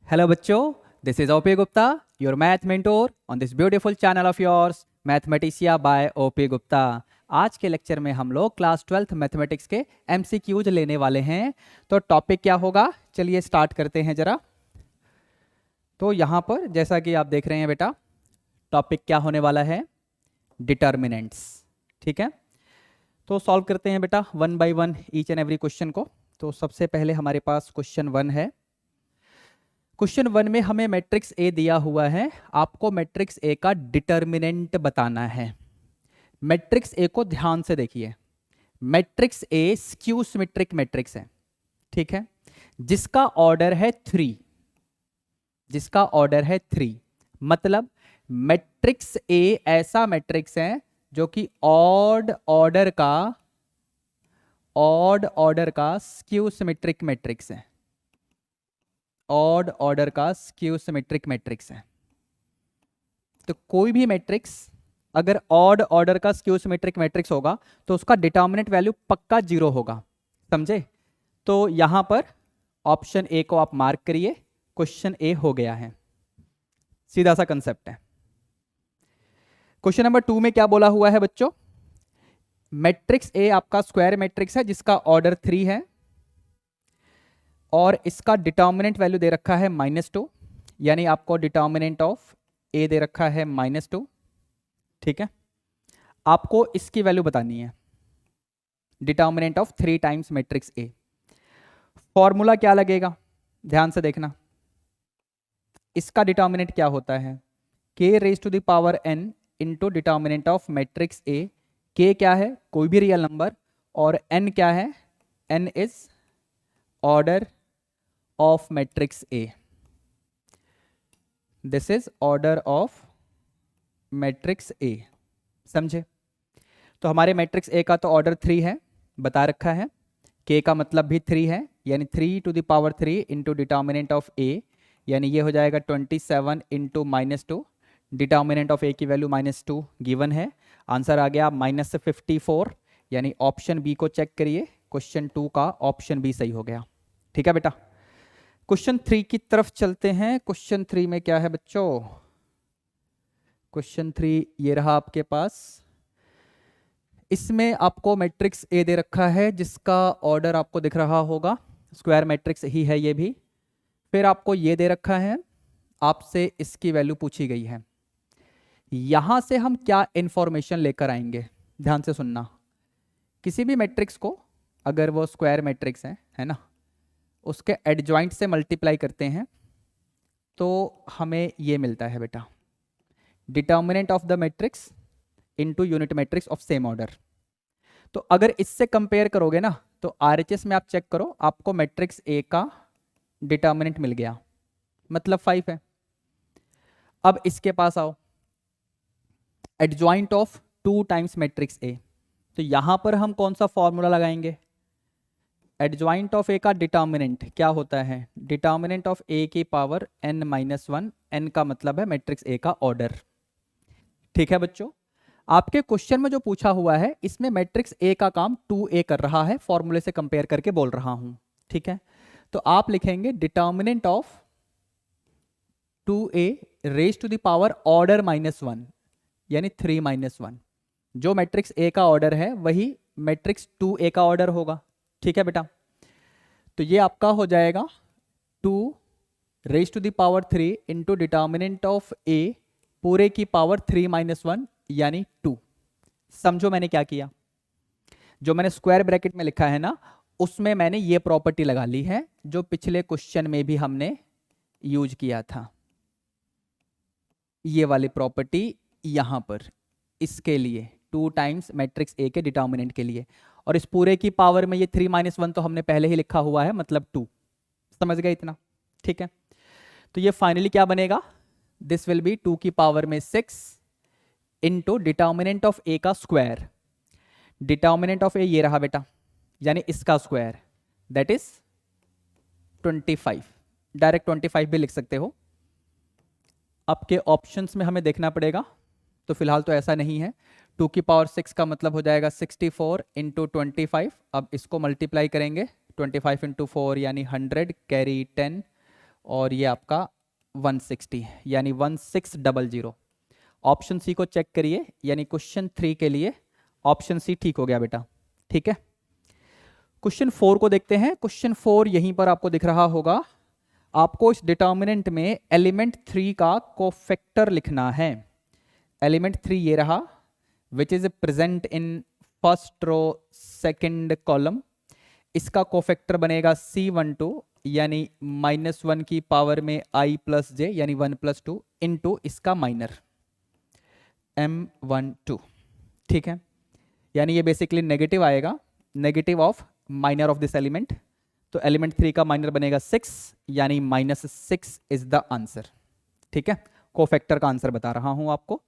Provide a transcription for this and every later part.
Hello बच्चों, this is OP Gupta, your math mentor on this beautiful channel of yours, Mathematica by OP Gupta। आज के lecture में हम लोग class 12th mathematics के MCQs लेने वाले हैं। तो टॉपिक क्या होगा, चलिए स्टार्ट करते हैं जरा। तो यहाँ पर जैसा कि आप देख रहे हैं बेटा, टॉपिक क्या होने वाला है, डिटर्मिनेंट्स। ठीक है, तो सॉल्व करते हैं बेटा one by one each and every question को। तो सबसे पहले हमारे पास क्वेश्चन 1 है। क्वेश्चन 1 में हमें मैट्रिक्स ए दिया हुआ है, आपको मैट्रिक्स ए का डिटर्मिनेंट बताना है। मैट्रिक्स ए को ध्यान से देखिए, matrix A skew symmetric matrix है, ठीक है, जिसका ऑर्डर है 3, जिसका ऑर्डर है 3। मतलब मैट्रिक्स ए ऐसा मैट्रिक्स है जो कि ऑड ऑर्डर का स्क्यू सिमेट्रिक मैट्रिक्स है, ऑड ऑर्डर का स्क्यू सिमेट्रिक मैट्रिक्स है। तो कोई भी मैट्रिक्स अगर ऑड ऑर्डर का स्क्यू सिमेट्रिक मैट्रिक्स होगा तो उसका डिटर्मिनेंट वैल्यू पक्का 0 होगा, समझे। तो यहां पर ऑप्शन ए को आप मार्क करिए, क्वेश्चन ए हो गया है, सीधा सा कंसेप्ट है। क्वेश्चन नंबर 2 में क्या बोला हुआ है बच्चों, मैट्रिक्स ए आपका स्क्वायर मैट्रिक्स है जिसका ऑर्डर 3 है और इसका डिटर्मिनेंट वैल्यू दे रखा है -2, यानी आपको डिटर्मिनेंट ऑफ ए दे रखा है -2। ठीक है, आपको इसकी वैल्यू बतानी है, determinant of 3 times matrix A. Formula क्या लगेगा, ध्यान से देखना। इसका डिटर्मिनेंट क्या होता है, k raise to the power n into determinant of matrix A. k क्या है, कोई भी रियल नंबर, और n क्या है, n is order of matrix A. This is order of matrix ए, समझे। तो हमारे मैट्रिक्स ए का तो ऑर्डर 3 है, बता रखा है, k का मतलब भी 3 है, यानी 3 to the power 3 into determinant of A, यानी ये हो जाएगा 27 इंटू -2। डिटर्मिनेंट ऑफ ए की वैल्यू -2 गिवन है, आंसर आ गया -54, यानी ऑप्शन बी को चेक करिए, क्वेश्चन 2 का ऑप्शन बी सही हो गया। ठीक है बेटा, क्वेश्चन 3 की तरफ चलते हैं। क्वेश्चन 3 में क्या है बच्चों, क्वेश्चन 3 ये रहा आपके पास। इसमें आपको मैट्रिक्स ए दे रखा है जिसका ऑर्डर आपको दिख रहा होगा, स्क्वायर मैट्रिक्स ही है ये भी। फिर आपको ये दे रखा है, आपसे इसकी वैल्यू पूछी गई है। यहां से हम क्या इंफॉर्मेशन लेकर आएंगे, ध्यान से सुनना। किसी भी मैट्रिक्स को अगर वो स्क्वायर मैट्रिक्स है ना, उसके एडजॉइंट से मल्टीप्लाई करते हैं तो हमें ये मिलता है बेटा, determinant of the matrix into unit matrix of same order. तो अगर इससे कंपेयर करोगे ना तो आरएचएस में आप चेक करो, आपको मैट्रिक्स ए का डिटर्मिनेंट मिल गया, मतलब 5 है। अब इसके पास आओ, adjoint of 2 times matrix A, तो यहां पर हम कौन सा फॉर्मूला लगाएंगे, एडजॉइंट ऑफ ए का डिटर्मिनेंट क्या होता है, डिटर्मिनेंट ऑफ ए की पावर n-1, n का मतलब है मैट्रिक्स ए का ऑर्डर। ठीक है बच्चों, आपके क्वेश्चन में जो पूछा हुआ है इसमें मैट्रिक्स ए का काम 2a कर रहा है, फॉर्मूले से कंपेयर करके बोल रहा हूं। ठीक है, तो आप लिखेंगे determinant of 2a raise to the power order -1, यानी 3-1। जो मैट्रिक्स ए का ऑर्डर है वही मैट्रिक्स 2a का ऑर्डर होगा। ठीक है बेटा, तो ये आपका हो जाएगा 2 raise to the power 3 into determinant of A पूरे की पावर 3-1, यानी 2। समझो मैंने क्या किया, जो मैंने स्क्वायर ब्रैकेट में लिखा है ना, उसमें मैंने ये प्रॉपर्टी लगा ली है जो पिछले क्वेश्चन में भी हमने यूज किया था, ये वाली प्रॉपर्टी यहां पर इसके लिए 2 टाइम्स मैट्रिक्स ए के डिटर्मिनेंट के लिए। और इस पूरे की पावर में ये 3-1 तो हमने पहले ही लिखा हुआ है, मतलब 2। समझ गए इतना, ठीक है। तो ये फाइनली क्या बनेगा, दिस विल बी 2 की पावर में 6 इंटू डिटर्मिनेंट ऑफ ए का स्क्वायर। डिटर्मिनेंट ऑफ ए ये रहा बेटा, यानी इसका स्क्वायर, दैट इज 25। डायरेक्ट 25 भी लिख सकते हो, आपके ऑप्शंस में हमें देखना पड़ेगा, तो फिलहाल तो ऐसा नहीं है। 2 की पावर 6 का मतलब हो जाएगा 64 इंटू 25। अब इसको मल्टीप्लाई करेंगे, 25 इंटू 4 यानी 100, कैरी 10 और ये आपका 160 यानी 1600। ऑप्शन सी को चेक करिए, यानी क्वेश्चन 3 के लिए ऑप्शन सी ठीक हो गया बेटा। ठीक है, क्वेश्चन 4 को देखते हैं। क्वेश्चन 4 यहीं पर आपको दिख रहा होगा। आपको इस डिटर्मिनेंट में एलिमेंट 3 का कोफैक्टर लिखना है। एलिमेंट 3 ये रहा, which is present in first row second column. इसका कोफैक्टर बनेगा C12 यानी -1 की पावर में i प्लस जे यानी 1 + 2 इंटू इसका माइनर M12। ठीक है, यानी ये बेसिकली नेगेटिव आएगा, negative of minor of this element. तो एलिमेंट 3 का माइनर बनेगा 6 यानी -6 इज द आंसर। ठीक है, कोफैक्टर का आंसर बता रहा हूं आपको।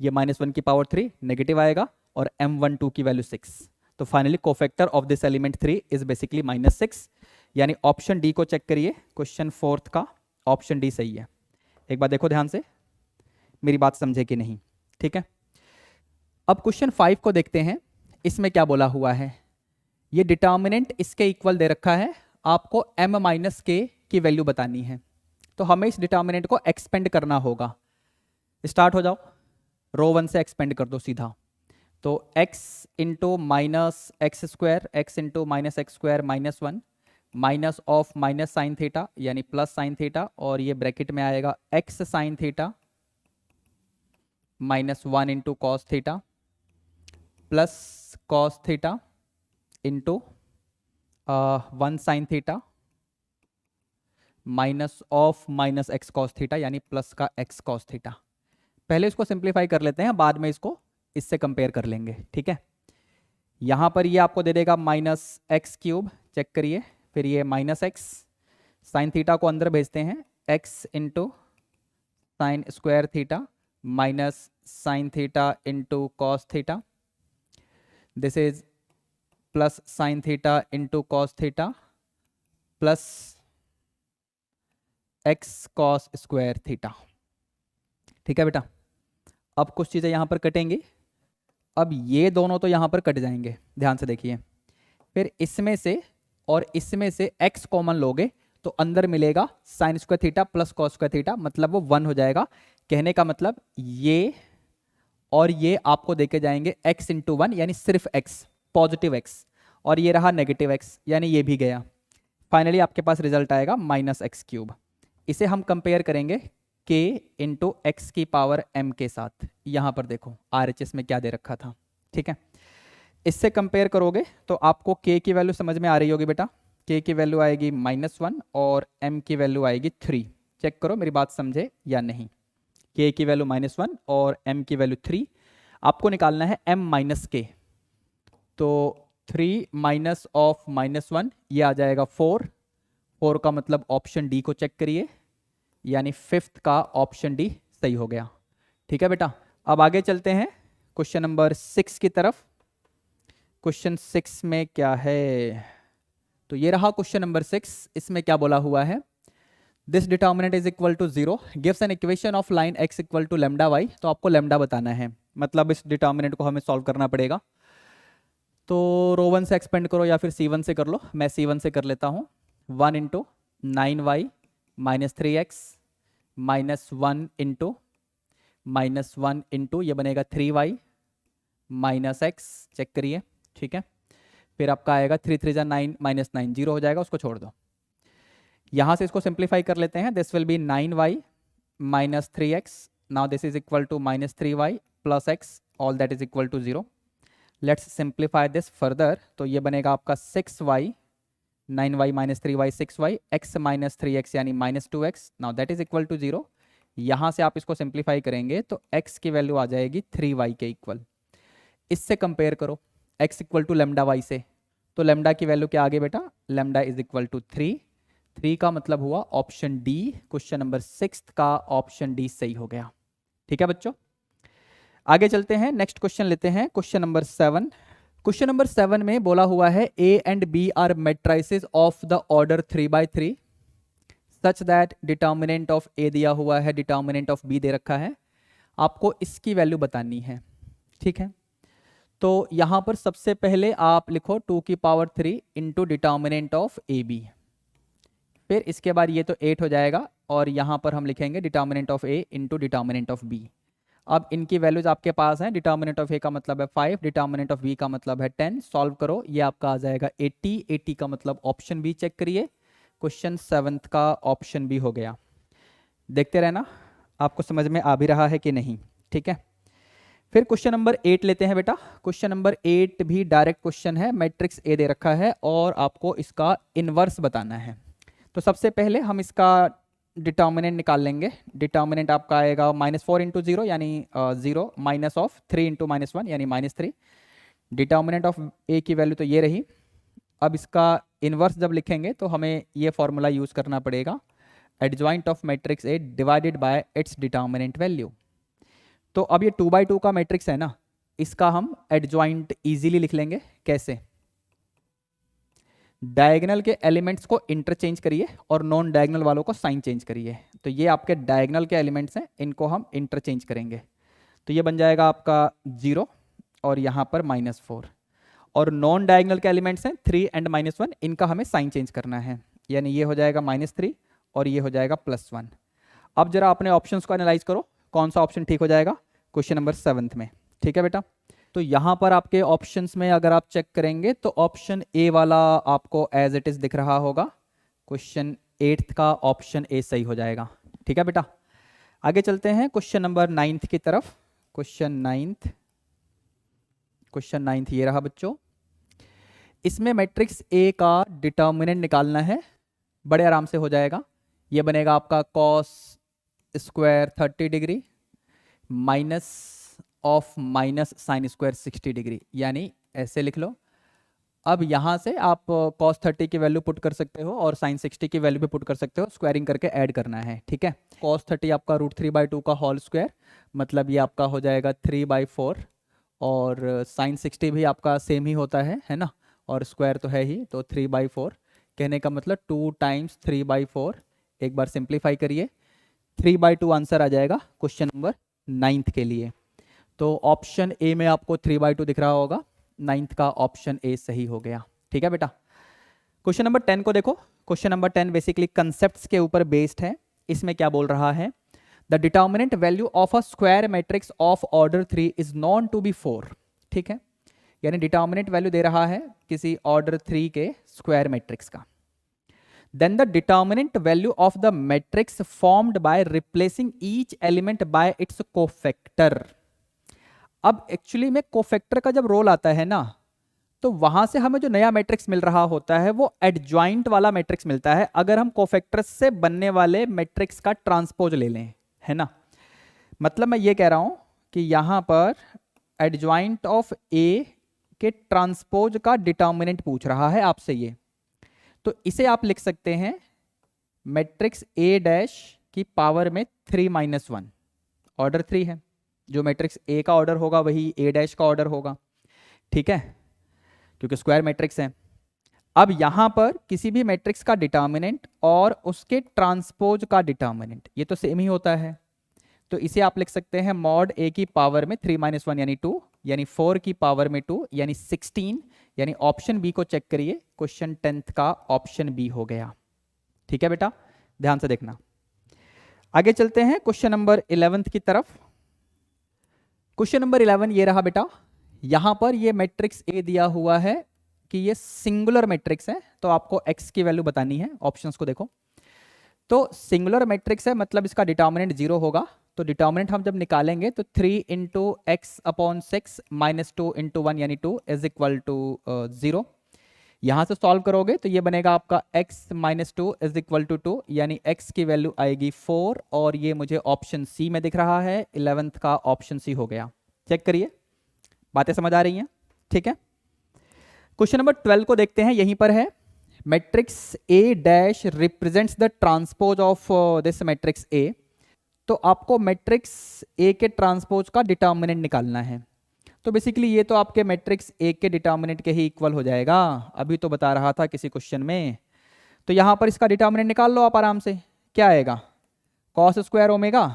ये -1 की पावर 3 नेगेटिव आएगा और M12 की वैल्यू 6। तो finally cofactor of this element 3 is basically -6, यानी ऑप्शन डी को चेक करिए। क्वेश्चन 4 का ऑप्शन डी सही है। एक बार देखो ध्यान से, मेरी बात समझे कि नहीं। ठीक है, अब क्वेश्चन 5 को देखते हैं। इसमें क्या बोला हुआ है, ये डिटर्मिनेंट इसके इक्वल दे रखा है, आपको m-k की वैल्यू बतानी है। तो हमें इस डिटर्मिनेंट को एक्सपेंड करना होगा। स्टार्ट हो जाओ, रो 1 से एक्सपेंड कर दो सीधा। तो x into -x², x into -x² -1 minus of minus sign theta यानी प्लस साइन थीटा, और ये ब्रैकेट में आएगा x sine theta -1 into cos theta plus cos theta into 1 sine theta minus of minus x cos theta यानी plus का x cos theta. पहले इसको simplify कर लेते हैं, बाद में इसको इससे कंपेयर कर लेंगे। ठीक है, यहां पर ये आपको दे देगा -x³, चेक करिए, फिर ये -x, साइन थीटा को अंदर भेजते हैं, x into sine square theta minus sine theta into cos theta, this is plus sine theta into cos theta plus x cos square theta. ठीक है बेटा, अब कुछ चीज़ें यहाँ पर कटेंगी। अब ये दोनों तो यहाँ पर कट जाएंगे, ध्यान से देखिए। फिर इसमें से और इसमें से x कॉमन लोगे तो अंदर मिलेगा sign square theta plus cos square theta, मतलब वो 1 हो जाएगा। कहने का मतलब ये और ये आपको देके जाएंगे x इंटू 1 यानी सिर्फ x, पॉजिटिव x, और ये रहा नेगेटिव x यानी ये भी गया। फाइनली आपके पास रिजल्ट आएगा -x³। इसे हम कंपेयर करेंगे k इंटू एक्स की पावर m के साथ। यहाँ पर देखो RHS में क्या दे रखा था। ठीक है, इससे कंपेयर करोगे तो आपको k की वैल्यू समझ में आ रही होगी बेटा। k की वैल्यू आएगी -1 और m की वैल्यू आएगी 3। चेक करो मेरी बात समझे या नहीं। k की वैल्यू -1 और m की वैल्यू 3। आपको निकालना है m-k, तो 3 माइनस ऑफ -1 ये आ जाएगा 4। 4 का मतलब ऑप्शन डी को चेक करिए, यानी 5th का ऑप्शन डी सही हो गया। ठीक है बेटा, अब आगे चलते हैं क्वेश्चन नंबर 6 की तरफ। क्वेश्चन 6 में क्या है, तो ये रहा क्वेश्चन नंबर 6। इसमें क्या बोला हुआ है, this determinant is equal to 0 gives an equation of line x equal to λy। तो आपको लैम्डा बताना है, मतलब इस डिटर्मिनेंट को हमें सॉल्व करना पड़ेगा। तो रो 1 से एक्सपेंड करो या फिर C1 से कर लो। मैं C1 से कर लेता हूँ। 1 into 9y minus 3x minus 1 into -1 into ये बनेगा 3y माइनस x, चेक करिए। ठीक है, फिर आपका आएगा 3 3 9 -9 0 हो जाएगा, उसको छोड़ दो। यहाँ से इसको सिंप्लीफाई कर लेते हैं। This will be 9y minus 3x, now this is equal to -3y plus x, all that is equal to 0। Let's simplify this further, तो ये बनेगा आपका 6y 9y minus 3y 6y x minus 3x यानी -2x, now that is equal to 0। यहाँ से आप इसको simplify करेंगे तो x की वैल्यू आ जाएगी 3y के इक्वल। इससे कंपेयर करो x इक्वल टू λy से, तो लैम्डा की वैल्यू क्या आ गई बेटा, लैम्डा इज इक्वल टू 3। 3 का मतलब हुआ ऑप्शन डी, क्वेश्चन नंबर 6 का ऑप्शन डी सही हो गया। ठीक है बच्चों, आगे चलते हैं, नेक्स्ट क्वेश्चन लेते हैं, क्वेश्चन नंबर 7। क्वेश्चन नंबर 7 में बोला हुआ है A and B are matrices of the order 3/3 such that determinant of A दिया हुआ है, डिटर्मिनेंट ऑफ B दे रखा है, आपको इसकी वैल्यू बतानी है। ठीक है, तो यहां पर सबसे पहले आप लिखो 2 की power 3 into determinant of AB, फिर इसके बाद ये तो 8 हो जाएगा और यहाँ पर हम लिखेंगे determinant of A into determinant of B. अब इनकी वैल्यूज आपके पास हैं, डिटर्मिनेंट ऑफ ए का मतलब है 5, डिटर्मिनेंट ऑफ बी का मतलब है 10। सॉल्व करो, ये आपका आ जाएगा 80। 80 का मतलब ऑप्शन बी चेक करिए, क्वेश्चन 7 का ऑप्शन बी हो गया। देखते रहना आपको समझ में आ भी रहा है कि नहीं, ठीक है। फिर क्वेश्चन नंबर 8 लेते हैं बेटा। क्वेश्चन नंबर 8 भी डायरेक्ट क्वेश्चन है, मैट्रिक्स ए दे रखा है और आपको इसका इन्वर्स बताना है। तो सबसे पहले हम इसका डिटर्मिनेंट निकाल लेंगे। डिटर्मिनेंट आपका आएगा -4 इंटू 0 यानी 0 माइनस ऑफ 3 इंटू -1 यानी -3। डिटर्मिनेंट ऑफ ए की वैल्यू तो ये रही। अब इसका इन्वर्स जब लिखेंगे तो हमें ये फॉर्मूला यूज़ करना पड़ेगा, adjoint of matrix A divided by its determinant value. तो अब ये 2/2 का मैट्रिक्स है ना, इसका हम एडजॉइंट इजीली लिख लेंगे। कैसे? डायगोनल के एलिमेंट्स को इंटरचेंज करिए और नॉन डायगोनल वालों को साइन चेंज करिए। तो ये आपके डायगोनल के एलिमेंट्स हैं, इनको हम इंटरचेंज करेंगे। तो ये बन जाएगा आपका 0 और यहाँ पर -4। और नॉन डायगोनल के एलिमेंट्स हैं 3 एंड -1, इनका हमें साइन चेंज करना है, यानी ये हो जाएगा -3 और ये हो जाएगा +1। अब जरा अपने ऑप्शंस को एनालाइज करो, कौन सा ऑप्शन ठीक हो जाएगा क्वेश्चन नंबर 7 में। ठीक है बेटा, तो यहाँ पर आपके ऑप्शंस में अगर आप चेक करेंगे तो ऑप्शन ए वाला आपको एज इट इज दिख रहा होगा। क्वेश्चन 8 का ऑप्शन ए सही हो जाएगा। ठीक है बेटा, आगे चलते हैं क्वेश्चन नंबर 9 की तरफ। क्वेश्चन 9 ये रहा बच्चों। इसमें मैट्रिक्स ए का डिटर्मिनेंट निकालना है, बड़े आराम से हो जाएगा। ये बनेगा आपका cos square 30 degree minus of minus sine square 60 degree, यानी ऐसे लिख लो। अब यहाँ से आप cos 30 की वैल्यू पुट कर सकते हो और sin 60 की वैल्यू भी पुट कर सकते हो, स्क्वायरिंग करके ऐड करना है। ठीक है, cos 30 आपका √3/2 का होल स्क्वायर, मतलब ये आपका हो जाएगा 3/4 और sin 60 भी आपका सेम ही होता है ना, और स्क्वायर तो है ही, तो 3/4। कहने का मतलब 2 टाइम्स 3/4। एक बार सिंप्लीफाई करिए, 3/2 आंसर आ जाएगा क्वेश्चन नंबर 9 के लिए। तो ऑप्शन ए में आपको 3/2 दिख रहा होगा, 9 का ऑप्शन ए सही हो गया। ठीक है बेटा, क्वेश्चन नंबर 10 को देखो। क्वेश्चन नंबर 10 बेसिकली कंसेप्ट्स के ऊपर बेस्ड है। इसमें क्या बोल रहा है, the determinant value of a square matrix of order 3 is known to be 4। ठीक है, यानी डिटर्मिनेंट वैल्यू दे रहा है किसी ऑर्डर 3 के स्क्वायर मैट्रिक्स का। Then the determinant value of the matrix formed by replacing each element by its cofactor। अब actually में कोफैक्टर का जब रोल आता है ना, तो वहां से हमें जो नया मैट्रिक्स मिल रहा होता है वो एडजॉइंट वाला मैट्रिक्स मिलता है, अगर हम कोफैक्टर से बनने वाले मैट्रिक्स का ट्रांसपोज ले लें, है ना। मतलब मैं ये कह रहा हूं कि यहां पर एडजॉइंट ऑफ ए के ट्रांसपोज का डिटर्मिनेंट पूछ रहा है आपसे ये। तो इसे आप लिख सकते हैं मैट्रिक्स ए डैश की पावर में 3-1। ऑर्डर 3 है, जो मैट्रिक्स ए का ऑर्डर होगा वही ए डैश का ऑर्डर होगा। ठीक है, क्योंकि स्क्वायर मैट्रिक्स है। अब यहां पर किसी भी मैट्रिक्स का डिटर्मिनेंट और उसके ट्रांसपोज का डिटर्मिनेंट ये तो सेम ही होता है, तो इसे आप लिख सकते हैं मॉड ए की पावर में 3-1 यानी 2, यानी 4 की पावर में 2 यानी 16, यानी ऑप्शन बी को चेक करिए, क्वेश्चन 10 का ऑप्शन बी हो गया। ठीक है बेटा, ध्यान से देखना। आगे चलते हैं क्वेश्चन नंबर 11 की तरफ। क्वेश्चन नंबर 11 ये रहा बेटा। यहां पर ये मैट्रिक्स ए दिया हुआ है कि ये सिंगुलर मैट्रिक्स है, तो आपको x की वैल्यू बतानी है। ऑप्शंस को देखो, तो सिंगुलर मैट्रिक्स है मतलब इसका डिटर्मिनेंट 0 होगा। तो डिटर्मिनेंट हम जब निकालेंगे तो 3 इंटू x/6 माइनस 2 इंटू 1 यानी 2 इज इक्वल टू 0। यहां से सॉल्व करोगे तो ये बनेगा आपका x minus 2 is equal to 2, यानी x की वैल्यू आएगी 4 और ये मुझे ऑप्शन सी में दिख रहा है। 11th का ऑप्शन सी हो गया। चेक करिए, बातें समझ आ रही हैं। ठीक है, क्वेश्चन नंबर 12 को देखते हैं, यहीं पर है। Matrix A dash represents the transpose of this matrix A। तो आपको मैट्रिक्स A के ट्रांसपोज का डिटर्मिनेंट निकालना है। तो बेसिकली ये तो आपके मैट्रिक्स A के डिटर्मिनेंट के ही इक्वल हो जाएगा, अभी तो बता रहा था किसी क्वेश्चन में। तो यहां पर इसका डिटर्मिनेंट निकाल लो आप आराम से। क्या आएगा, cos square omega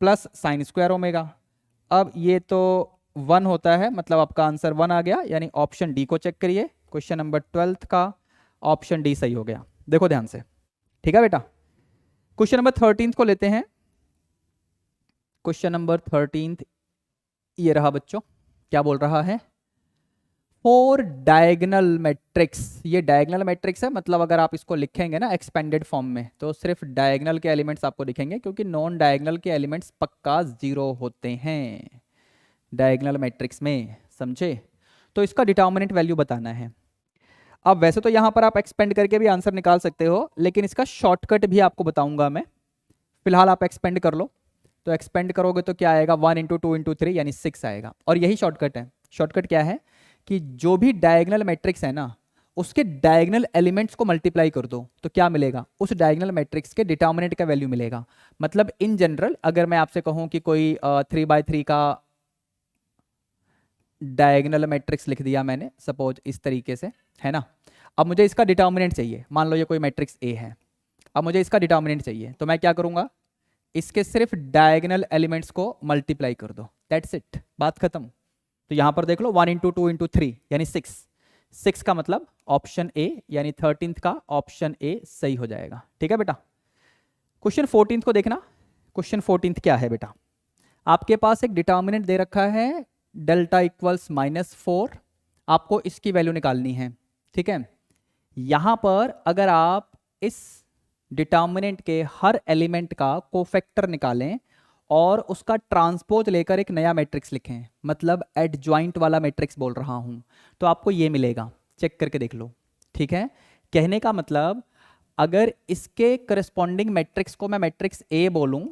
plus sine square omega. अब ये तो 1 होता है, मतलब आपका आंसर 1 आ गया, यानी ऑप्शन डी को चेक करिए। क्वेश्चन नंबर 12 का ऑप्शन डी सही हो गया। देखो ध्यान से, ठीक है बेटा। क्वेश्चन नंबर 13 को लेते हैं। क्वेश्चन नंबर 13 ये रहा बच्चों, क्या बोल रहा है, फोर डायगोनल मैट्रिक्स। ये डायगोनल मैट्रिक्स है, मतलब अगर आप इसको लिखेंगे ना एक्सपेंडेड फॉर्म में तो सिर्फ डायगोनल के एलिमेंट्स आपको दिखेंगे, क्योंकि नॉन डायगोनल के एलिमेंट्स पक्का जीरो होते हैं डायगोनल मैट्रिक्स में, समझे। तो इसका डिटर्मिनेंट वैल्यू बताना है। अब वैसे तो यहाँ पर आप एक्सपेंड करके भी आंसर निकाल सकते हो, लेकिन इसका शॉर्टकट भी आपको बताऊंगा मैं। फिलहाल आप एक्सपेंड कर लो, तो एक्सपेंड करोगे तो क्या आएगा, 1 इंटू 2 इंटू 3 यानी 6 आएगा। और यही शॉर्टकट है। शॉर्टकट क्या है कि जो भी डायगोनल मैट्रिक्स है ना, उसके डायगोनल एलिमेंट्स को मल्टीप्लाई कर दो तो क्या मिलेगा, उस डायगोनल मैट्रिक्स के डिटर्मिनेंट का वैल्यू मिलेगा। मतलब इन जनरल अगर मैं आपसे कहूं कि कोई 3/3 का डायगोनल मैट्रिक्स लिख दिया मैंने, सपोज इस तरीके से, है ना। अब मुझे इसका डिटर्मिनेंट चाहिए, मान लो ये कोई मैट्रिक्स ए है, अब मुझे इसका डिटर्मिनेंट चाहिए, तो मैं क्या करूंगा, इसके सिर्फ डायगोनल एलिमेंट्स को मल्टीप्लाई कर दो, दैट्स इट, बात खत्म। तो यहां पर देख लो 1 इंटू 2 इंटू 3 यानी 6 का मतलब ऑप्शन ए यानी 13th का ऑप्शन ए सही हो जाएगा, ठीक है बेटा। क्वेश्चन 14 को देखना। क्वेश्चन 14 क्या है बेटा, आपके पास एक डिटर्मिनेंट दे रखा है डेल्टा इक्वल्स -4, आपको इसकी वैल्यू निकालनी है, ठीक है। यहां पर अगर आप इस डिटर्मिनेंट के हर एलिमेंट का कोफैक्टर निकालें और उसका ट्रांसपोज लेकर एक नया मैट्रिक्स लिखें, मतलब एडजॉइंट वाला मैट्रिक्स बोल रहा हूं, तो आपको ये मिलेगा, चेक करके देख लो, ठीक है। कहने का मतलब अगर इसके करस्पॉन्डिंग मैट्रिक्स को मैं मैट्रिक्स ए बोलूं,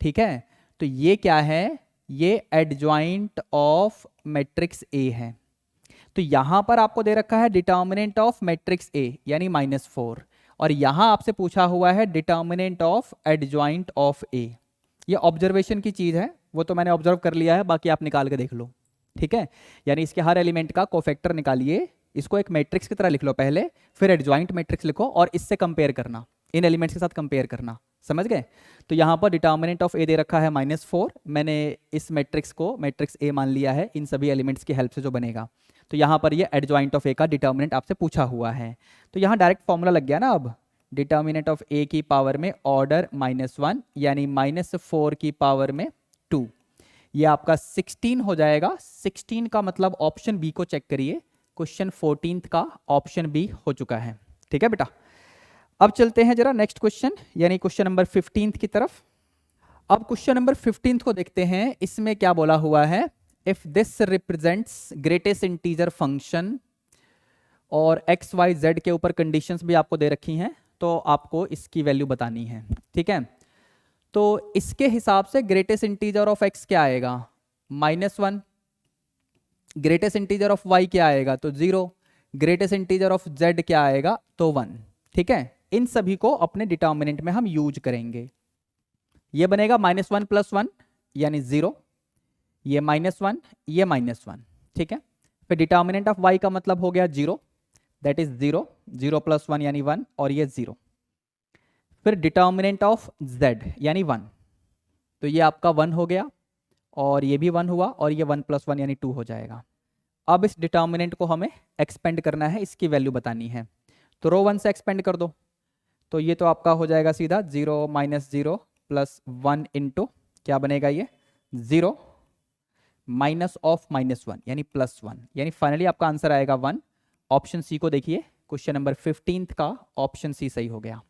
ठीक है, तो ये क्या है, ये एडजॉइंट ऑफ मैट्रिक्स ए है। तो यहां पर आपको दे रखा है डिटर्मिनेंट ऑफ मैट्रिक्स ए यानी -4, और यहां आपसे पूछा हुआ है डिटर्मिनेंट ऑफ एडजॉइंट ऑफ ए। ये ऑब्जर्वेशन की चीज है, वो तो मैंने ऑब्जर्व कर लिया है, बाकी आप निकाल के देख लो, ठीक है। यानी इसके हर एलिमेंट का कोफैक्टर निकालिए, इसको एक मैट्रिक्स की तरह लिख लो पहले, फिर एडजॉइंट मैट्रिक्स लिखो और इससे कंपेयर करना, इन एलिमेंट्स के साथ कंपेयर करना, समझ गए। तो यहाँ पर डिटर्मिनेंट ऑफ ए दे रखा है -4, मैंने इस मैट्रिक्स को मैट्रिक्स ए मान लिया है इन सभी एलिमेंट्स की हेल्प से जो बनेगा। तो यहाँ पर ये एडजॉइंट ऑफ ए का डिटर्मिनेंट आपसे पूछा हुआ है, तो यहाँ डायरेक्ट फॉर्मूला लग गया ना। अब डिटर्मिनेंट ऑफ ए की पावर में ऑर्डर -1 यानी -4 की पावर में 2, ये आपका 16 हो जाएगा। 16 का मतलब ऑप्शन बी को चेक करिए, क्वेश्चन 14 का ऑप्शन बी हो चुका है, ठीक है बेटा। अब चलते हैं जरा नेक्स्ट क्वेश्चन यानी क्वेश्चन नंबर 15 की तरफ। अब क्वेश्चन नंबर 15 को देखते हैं, इसमें क्या बोला हुआ है, if this represents greatest integer function, और एक्स वाई जेड के ऊपर कंडीशंस भी आपको दे रखी हैं, तो आपको इसकी वैल्यू बतानी है, ठीक है। तो इसके हिसाब से ग्रेटेस्ट इंटीजर ऑफ एक्स क्या आएगा, -1, ग्रेटेस्ट इंटीजर ऑफ वाई क्या आएगा, तो 0, ग्रेटेस्ट इंटीजर ऑफ जेड क्या आएगा, तो 1, ठीक है। इन सभी को अपने डिटर्मिनेंट में हम यूज करेंगे। ये बनेगा -1 + 1 यानी 0, ये -1, ये -1, ठीक है। फिर डिटर्मिनेंट ऑफ y का मतलब हो गया 0, दैट इज 0, 0 + 1 यानी 1, और ये 0। फिर डिटर्मिनेंट ऑफ z यानी 1, तो ये आपका 1 हो गया, और ये भी 1 हुआ, और ये 1 + 1 यानी 2 हो जाएगा। अब इस डिटर्मिनेंट को हमें एक्सपेंड करना है, इसकी वैल्यू बतानी है, तो रो 1 से एक्सपेंड कर दो, तो ये तो आपका हो जाएगा सीधा 0 - 0 + 1 इंटू क्या बनेगा, ये 0 माइनस ऑफ -1 यानी +1, यानी फाइनली आपका आंसर आएगा 1। ऑप्शन सी को देखिए, क्वेश्चन नंबर 15 का ऑप्शन सी सही हो गया,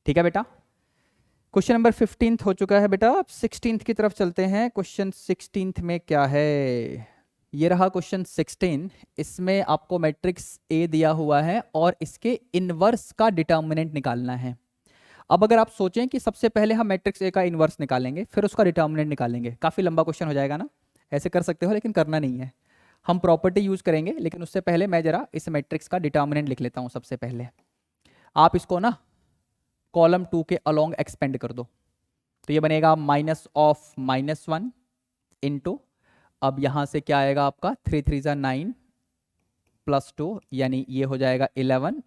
ठीक है बेटा। क्वेश्चन नंबर 15 हो चुका है बेटा। अब 16 की तरफ चलते हैं। क्वेश्चन 16 में क्या है, ये रहा क्वेश्चन 16। इसमें आपको मैट्रिक्स ए दिया हुआ है और इसके इनवर्स का डिटर्मिनेंट निकालना है। अब अगर आप सोचें कि सबसे पहले हम मैट्रिक्स ए का इनवर्स निकालेंगे फिर उसका डिटर्मिनेंट निकालेंगे, काफ़ी लंबा क्वेश्चन हो जाएगा ना। ऐसे कर सकते हो लेकिन करना नहीं है, हम प्रॉपर्टी यूज करेंगे। लेकिन उससे पहले मैं जरा इस मैट्रिक्स का डिटर्मिनेंट लिख लेता हूँ। सबसे पहले आप इसको ना कॉलम 2 के अलोंग एक्सपेंड कर दो, तो ये बनेगा -(-1) इंटू, अब यहाँ से क्या आएगा आपका 3 3 = 9 + 2 यानी ये हो जाएगा 11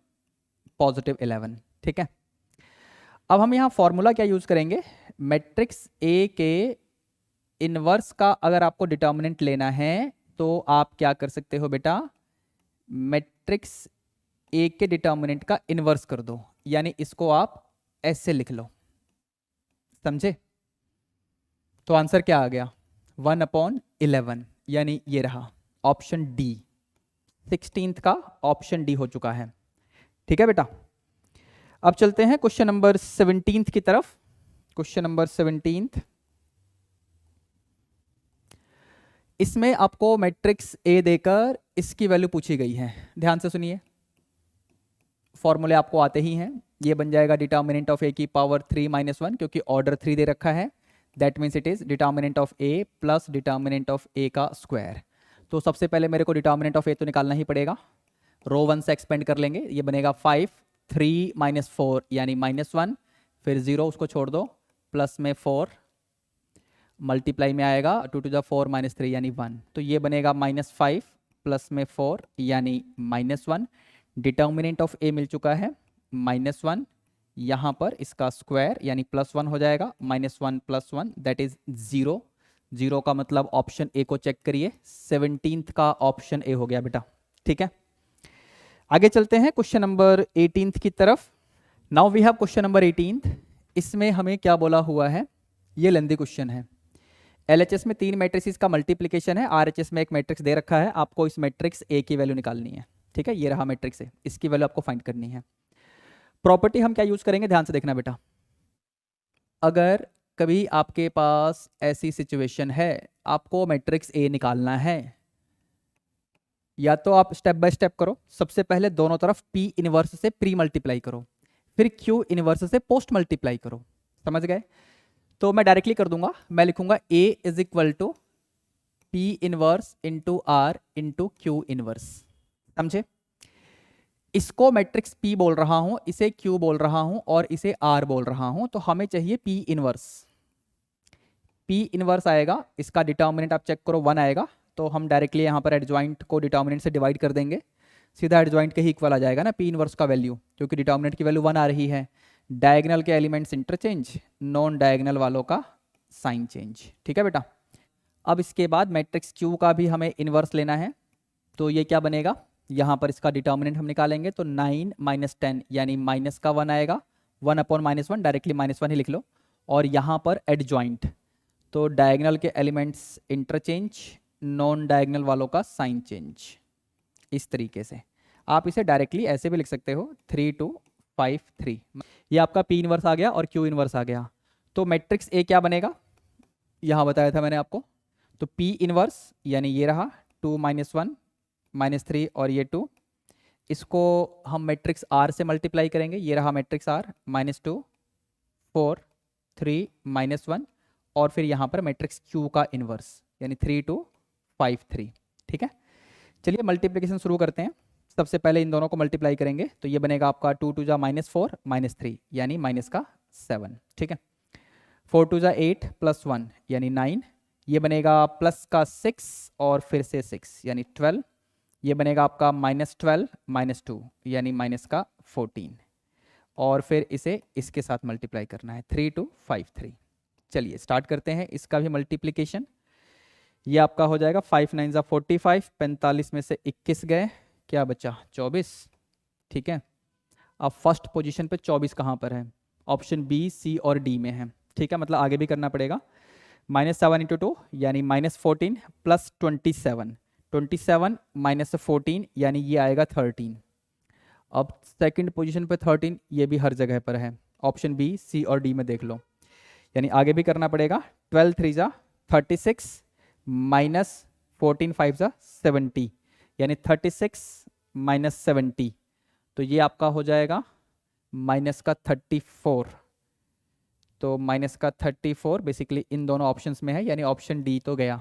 +11, ठीक है। अब हम यहाँ फॉर्मूला क्या यूज करेंगे, मैट्रिक्स ए के इनवर्स का अगर आपको डिटर्मिनेंट लेना है तो आप क्या कर सकते हो बेटा, मैट्रिक्स ए के डिटर्मिनेंट का इनवर्स कर दो, यानी इसको आप ऐसे लिख लो, समझे? तो आंसर क्या आ गया? 1/11, यानी ये रहा ऑप्शन डी। 16th का ऑप्शन डी हो चुका है। ठीक है बेटा, अब चलते हैं क्वेश्चन नंबर 17th की तरफ। क्वेश्चन नंबर 17th, इसमें आपको मैट्रिक्स ए देकर इसकी वैल्यू पूछी गई है। ध्यान से सुनिए, फॉर्मूले आपको आते ही हैं। ये बन जाएगा डिटर्मिनेंट ऑफ ए की पावर 3 - 1, क्योंकि ऑर्डर 3 दे रखा है। That means it is determinant of A plus determinant of A का स्क्वायर। तो सबसे पहले मेरे को डिटर्मिनेंट ऑफ ए तो निकालना ही पड़ेगा। रो 1 से एक्सपेंड कर लेंगे, ये बनेगा 5, 3 - 4 यानी -1, फिर 0 उसको छोड़ दो, प्लस में 4, मल्टीप्लाई में आएगा 2 to the 4 - 3 यानी 1। तो ये बनेगा -5 प्लस में 4 यानी -1। डिटर्मिनेंट ऑफ ए मिल चुका है -1, यहाँ पर इसका स्क्वायर यानी +1 हो जाएगा। -1 + 1 दैट इज 0। 0 का मतलब ऑप्शन ए को चेक करिए, 17th का ऑप्शन ए हो गया बेटा। ठीक है, आगे चलते हैं क्वेश्चन नंबर 18th की तरफ। Now we have question number 18th। इसमें हमें क्या बोला हुआ है, ये लेंदी क्वेश्चन है। LHS में 3 मैट्रिसेस का मल्टीप्लिकेशन है, RHS में एक मैट्रिक्स दे रखा है, आपको इस मैट्रिक्स ए की वैल्यू निकालनी है। ठीक है, ये रहा मैट्रिक्स ए, इसकी वैल्यू आपको फाइंड करनी है। प्रॉपर्टी हम क्या यूज करेंगे, ध्यान से देखना बेटा। अगर कभी आपके पास ऐसी सिचुएशन है, आपको मैट्रिक्स ए निकालना है, या तो आप स्टेप बाय स्टेप करो। सबसे पहले दोनों तरफ P इनवर्स से प्री मल्टीप्लाई करो, फिर Q इनवर्स से पोस्ट मल्टीप्लाई करो। समझ गए? तो मैं डायरेक्टली कर दूंगा, मैं लिखूंगा A = P inverse into R into Q inverse. समझे? इसको मैट्रिक्स P बोल रहा हूं, इसे Q बोल रहा हूं और इसे R बोल रहा हूं। तो हमें चाहिए P इनवर्स। P इनवर्स आएगा, इसका डिटर्मिनेंट आप चेक करो 1 आएगा। तो हम डायरेक्टली यहाँ पर एडजॉइंट को डिटर्मिनेंट से डिवाइड कर देंगे, सीधा एडजॉइंट के ही इक्वल आ जाएगा ना P इनवर्स का वैल्यू, क्योंकि डिटर्मिनेंट की वैल्यू 1 आ रही है। डायगोनल के एलिमेंट्स इंटरचेंज, नॉन डायगोनल वालों का साइन चेंज। ठीक है बेटा, अब इसके बाद मैट्रिक्स Q का भी हमें इनवर्स लेना है। तो ये क्या बनेगा, यहाँ पर इसका डिटर्मिनेंट हम निकालेंगे तो 9 - 10 यानी माइनस का 1 आएगा। 1/-1 डायरेक्टली -1 ही लिख लो। और यहाँ पर एडजॉइंट, तो डायगोनल के एलिमेंट्स इंटरचेंज, नॉन डायगोनल वालों का साइन चेंज। इस तरीके से आप इसे डायरेक्टली ऐसे भी लिख सकते हो, 3 2 5 3। ये आपका P इनवर्स आ गया और Q इनवर्स आ गया। तो मैट्रिक्स ए क्या बनेगा, यहाँ बताया था मैंने आपको। तो P इनवर्स यानी ये रहा 2 - 1 - 3 और ये 2, इसको हम मैट्रिक्स R से मल्टीप्लाई करेंगे। ये रहा मैट्रिक्स R, -2 4 3 -1, और फिर यहाँ पर मैट्रिक्स Q का इनवर्स यानी 3 2 5 3। ठीक है, चलिए मल्टीप्लिकेशन शुरू करते हैं। सबसे पहले इन दोनों को मल्टीप्लाई करेंगे तो ये बनेगा आपका 2 2 -4 -3 यानी -7। ठीक है, 4 2 8 +1 यानी 9, ये बनेगा प्लस का 6 और फिर से 6 यानी 12, ये बनेगा आपका -12 -2 यानी -14, और फिर इसे इसके साथ मल्टीप्लाई करना है 3 2 5 3। चलिए स्टार्ट करते हैं इसका भी मल्टीप्लिकेशन। ये आपका हो जाएगा 5 9 = 45, 45 में से 21 गए, क्या बचा 24। ठीक है, अब फर्स्ट पोजीशन पे 24 कहाँ पर है, ऑप्शन बी, सी और डी में है। ठीक है, मतलब आगे भी करना पड़ेगा। -7 × 2 यानी -14 प्लस 27, 27 -14 यानी ये आएगा 13। अब सेकंड पोजीशन पे 13, ये भी हर जगह पर है, ऑप्शन बी, सी और डी में देख लो। यानी आगे भी करना पड़ेगा। 12 3 = 36 -14 5 = 70 यानी 36 - 70, तो ये आपका हो जाएगा -34। तो -34 बेसिकली इन दोनों ऑप्शंस में है, यानी ऑप्शन डी तो गया,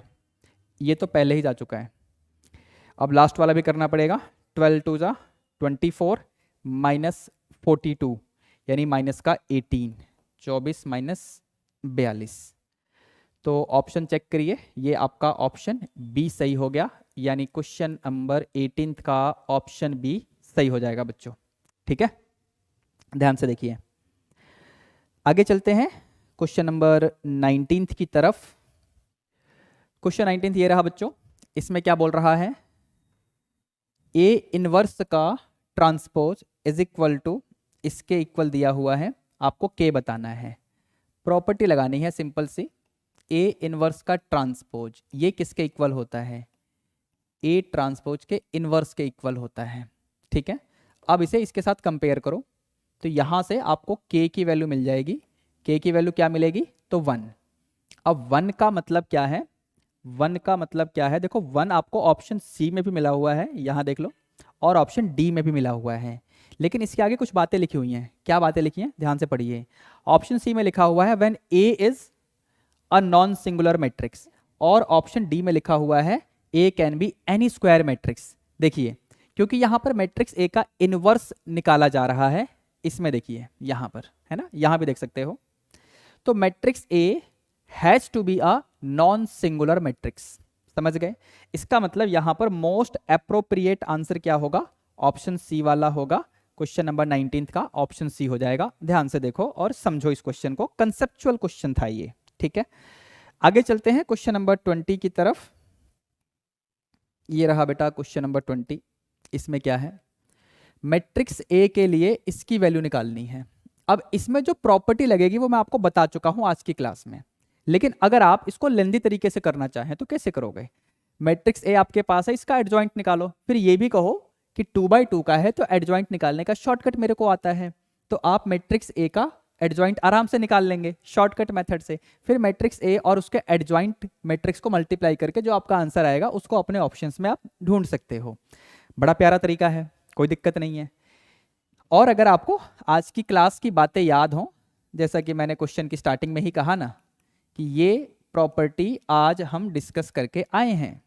ये तो पहले ही जा चुका है। अब लास्ट वाला भी करना पड़ेगा। 12 2 = 24 -42 यानी -18, 24 - 42। तो ऑप्शन चेक करिए, ये आपका ऑप्शन बी सही हो गया, यानी क्वेश्चन नंबर 18 का ऑप्शन बी सही हो जाएगा बच्चों। ठीक है, ध्यान से देखिए। आगे चलते हैं क्वेश्चन नंबर 19 की तरफ। क्वेश्चन 19 ये रहा बच्चों। इसमें क्या बोल रहा है, ए इनवर्स का ट्रांसपोज इज इक्वल टू, इसके इक्वल दिया हुआ है, आपको के बताना है, प्रॉपर्टी लगानी है सिंपल सी, ए इनवर्स का ट्रांसपोज ये किसके इक्वल होता है, ए ट्रांसपोज के इनवर्स के इक्वल होता है। ठीक है, अब इसे इसके साथ कंपेयर करो तो यहाँ से आपको के की वैल्यू मिल जाएगी, के की वैल्यू क्या मिलेगी, तो 1। अब 1 का मतलब क्या है, 1 का मतलब क्या है, देखो 1 आपको ऑप्शन सी में भी मिला हुआ है, यहाँ देख लो, और ऑप्शन डी में भी मिला हुआ है, लेकिन इसके आगे कुछ बातें लिखी हुई हैं। क्या बातें लिखी हैं, ध्यान से पढ़िए। ऑप्शन सी में लिखा हुआ है when A is a non singular matrix, और ऑप्शन डी में लिखा हुआ है A can be any square matrix. देखिए, क्योंकि यहाँ पर मैट्रिक्स ए का इनवर्स निकाला जा रहा है, इसमें देखिए यहाँ पर है ना, यहाँ भी देख सकते हो, तो matrix A has to be a non singular matrix. समझ गए, इसका मतलब यहाँ पर मोस्ट अप्रोप्रिएट आंसर क्या होगा, ऑप्शन सी वाला होगा। क्वेश्चन नंबर 19 का ऑप्शन सी हो जाएगा। ध्यान से देखो और समझो इस क्वेश्चन को, कंसेप्चुअल क्वेश्चन था ये। ठीक है, आगे चलते हैं क्वेश्चन नंबर 20 की तरफ। ये रहा बेटा क्वेश्चन नंबर 20। इसमें क्या है, मैट्रिक्स ए के लिए इसकी वैल्यू निकालनी है। अब इसमें जो प्रॉपर्टी लगेगी वो मैं आपको बता चुका हूं आज की क्लास में, लेकिन अगर आप इसको लेंदी तरीके से करना चाहें तो कैसे करोगे। मैट्रिक्स ए आपके पास है, इसका एडजॉइंट निकालो, फिर ये भी कहो कि 2/2 का है तो एडजॉइंट निकालने का शॉर्टकट मेरे को आता है, तो आप मैट्रिक्स ए का एडजॉइंट आराम से निकाल लेंगे शॉर्टकट मेथड से। फिर मैट्रिक्स ए और उसके एडजॉइंट मैट्रिक्स को मल्टीप्लाई करके जो आपका आंसर आएगा उसको अपने ऑप्शंस में आप ढूंढ सकते हो। बड़ा प्यारा तरीका है, कोई दिक्कत नहीं है। और अगर आपको आज की क्लास की बातें याद हों, जैसा कि मैंने क्वेश्चन की स्टार्टिंग में ही कहा ना कि ये प्रॉपर्टी आज हम डिस्कस करके आए हैं,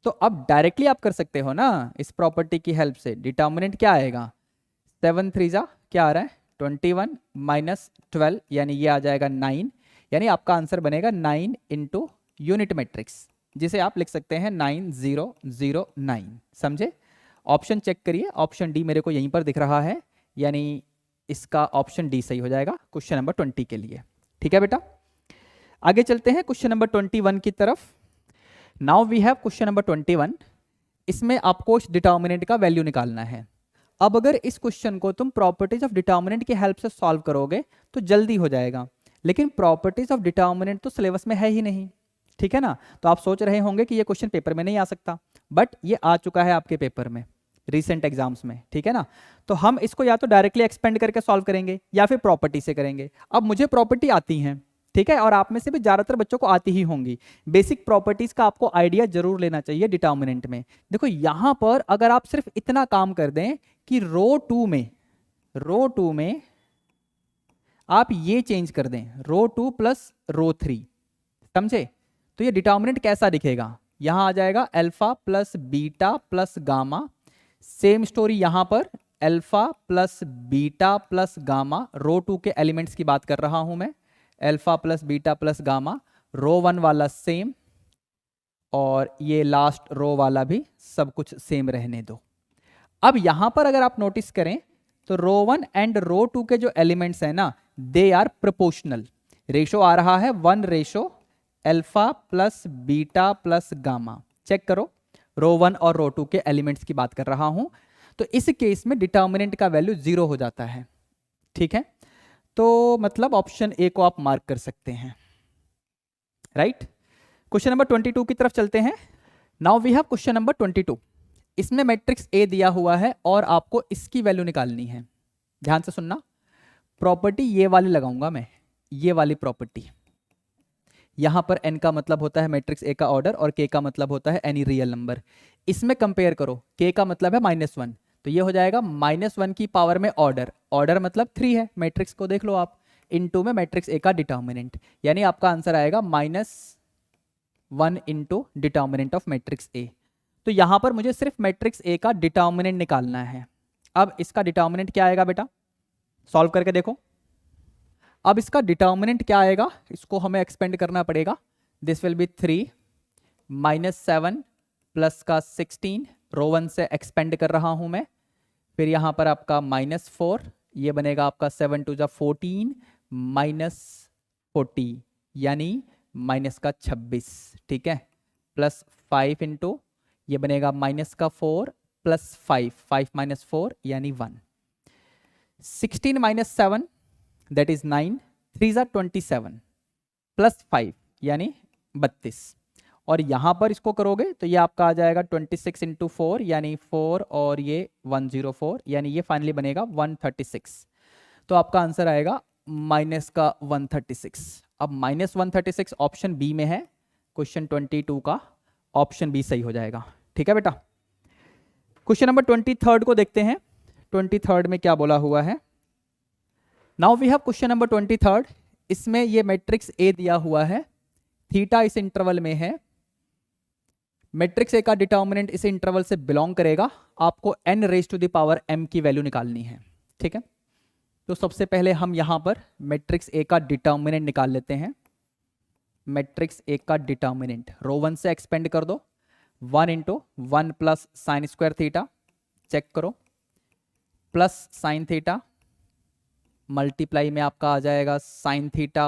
तो अब डायरेक्टली आप कर सकते हो ना इस प्रॉपर्टी की हेल्प से। डिटर्मिनेंट क्या आएगा, 7 3 जा क्या आ रहा है 21 माइनस 12, यानी ये आ जाएगा 9, यानी आपका आंसर बनेगा 9 इंटू यूनिट मैट्रिक्स, जिसे आप लिख सकते हैं 9009। समझे, ऑप्शन चेक करिए, ऑप्शन डी मेरे को यहीं पर दिख रहा है, यानी इसका ऑप्शन डी सही हो जाएगा क्वेश्चन नंबर 20 के लिए। ठीक है बेटा, आगे चलते हैं क्वेश्चन नंबर 21 की तरफ। Now we have question number 21। इसमें आपको इस डिटर्मिनेंट का वैल्यू निकालना है। अब अगर इस क्वेश्चन को तुम प्रॉपर्टीज ऑफ डिटर्मिनेंट की हेल्प से सॉल्व करोगे तो जल्दी हो जाएगा, लेकिन प्रॉपर्टीज ऑफ डिटर्मिनेंट तो सिलेबस में है ही नहीं। ठीक है ना, तो आप सोच रहे होंगे कि ये क्वेश्चन पेपर में नहीं आ सकता, बट ये आ चुका है आपके पेपर में रिसेंट एग्जाम्स में। ठीक है ना, तो हम इसको या तो डायरेक्टली एक्सपेंड करके सॉल्व करेंगे या फिर प्रॉपर्टी से करेंगे। अब मुझे प्रॉपर्टी आती है, ठीक है, और आप में से भी ज्यादातर बच्चों को आती ही होंगी। बेसिक प्रॉपर्टीज का आपको आइडिया जरूर लेना चाहिए डिटर्मिनेंट में। देखो यहां पर अगर आप सिर्फ इतना काम कर दें कि रो टू में आप ये चेंज कर दें, रो 2 प्लस रो 3, समझे, तो ये डिटर्मिनेंट कैसा दिखेगा, यहां आ जाएगा alpha plus beta plus gamma. Same story यहां पर alpha plus beta plus gamma, row 2 के एलिमेंट्स की बात कर रहा हूं मैं, alpha plus beta plus gamma. Row 1 वाला सेम, और ये लास्ट रो वाला भी सब कुछ सेम रहने दो। अब यहां पर अगर आप नोटिस करें तो रो 1 एंड रो 2 के जो एलिमेंट्स हैं ना, दे आर प्रोपोर्शनल। रेशो आ रहा है 1 ratio alpha plus beta plus gamma. Check करो, रो 1 और रो 2 के एलिमेंट्स की बात कर रहा हूं, तो इस केस में डिटर्मिनेंट का वैल्यू 0 हो जाता है। ठीक है, तो मतलब ऑप्शन ए को आप मार्क कर सकते हैं, राइट। क्वेश्चन नंबर 22 की तरफ चलते हैं। Now we have question number 22। इसमें मैट्रिक्स ए दिया हुआ है और आपको इसकी वैल्यू निकालनी है। ध्यान से सुनना, प्रॉपर्टी ये वाली लगाऊंगा मैं, ये वाली प्रॉपर्टी। यहां पर n का मतलब होता है मैट्रिक्स ए का ऑर्डर और k का मतलब होता है एनी रियल नंबर। इसमें कंपेयर करो, k का मतलब है -1, तो ये हो जाएगा -1 की पावर में ऑर्डर, ऑर्डर मतलब 3 है, मैट्रिक्स को देख लो आप, इनटू में मैट्रिक्स ए का डिटर्मिनेंट, यानी आपका आंसर आएगा -1 इंटू डिटर्मिनेंट ऑफ मैट्रिक्स ए। तो यहां पर मुझे सिर्फ मैट्रिक्स ए का डिटर्मिनेंट निकालना है। अब इसका डिटर्मिनेंट क्या आएगा बेटा, सॉल्व करके देखो। अब इसका डिटर्मिनेंट क्या आएगा, इसको हमें एक्सपेंड करना पड़ेगा। दिस विल बी 3 -7 प्लस का 16, रो 1 से एक्सपेंड कर रहा हूं मैं, फिर यहां पर आपका -4, ये बनेगा आपका 7 2 जा 14 -40 यानी माइनस का 26। ठीक है, प्लस 5 इंटू ये बनेगा -4 प्लस 5, 5 माइनस 4 यानी 1, 16 माइनस 7 दैट इज 9, 3 27 प्लस 5 यानी 32, और यहाँ पर इसको करोगे तो ये आपका आ जाएगा 26 इंटू 4 यानी 4 और ये 104 यानी ये फाइनली बनेगा 136। तो आपका आंसर आएगा माइनस का 136। अब माइनस 136 ऑप्शन बी में है, क्वेश्चन 22 का ऑप्शन बी सही हो जाएगा। ठीक है बेटा। क्वेश्चन नंबर 23 को देखते हैं। 23 में क्या बोला हुआ है। Now we have question number 23। इसमें ये मैट्रिक्स ए दिया हुआ है, थीटा इस इंटरवल में है, मैट्रिक्स ए का डिटर्मिनेंट इस इंटरवल से बिलोंग करेगा। आपको n raise to the power m की वैल्यू निकालनी है। ठीक है, तो सबसे पहले हम यहां पर मैट्रिक्स ए का डिटर्मिनेंट निकाल लेते हैं। मैट्रिक्स ए का डिटर्मिनेंट रो 1 से एक्सपेंड कर दो, 1 into 1 plus sine square theta, check करो, प्लस साइन थीटा मल्टीप्लाई में आपका आ जाएगा साइन थीटा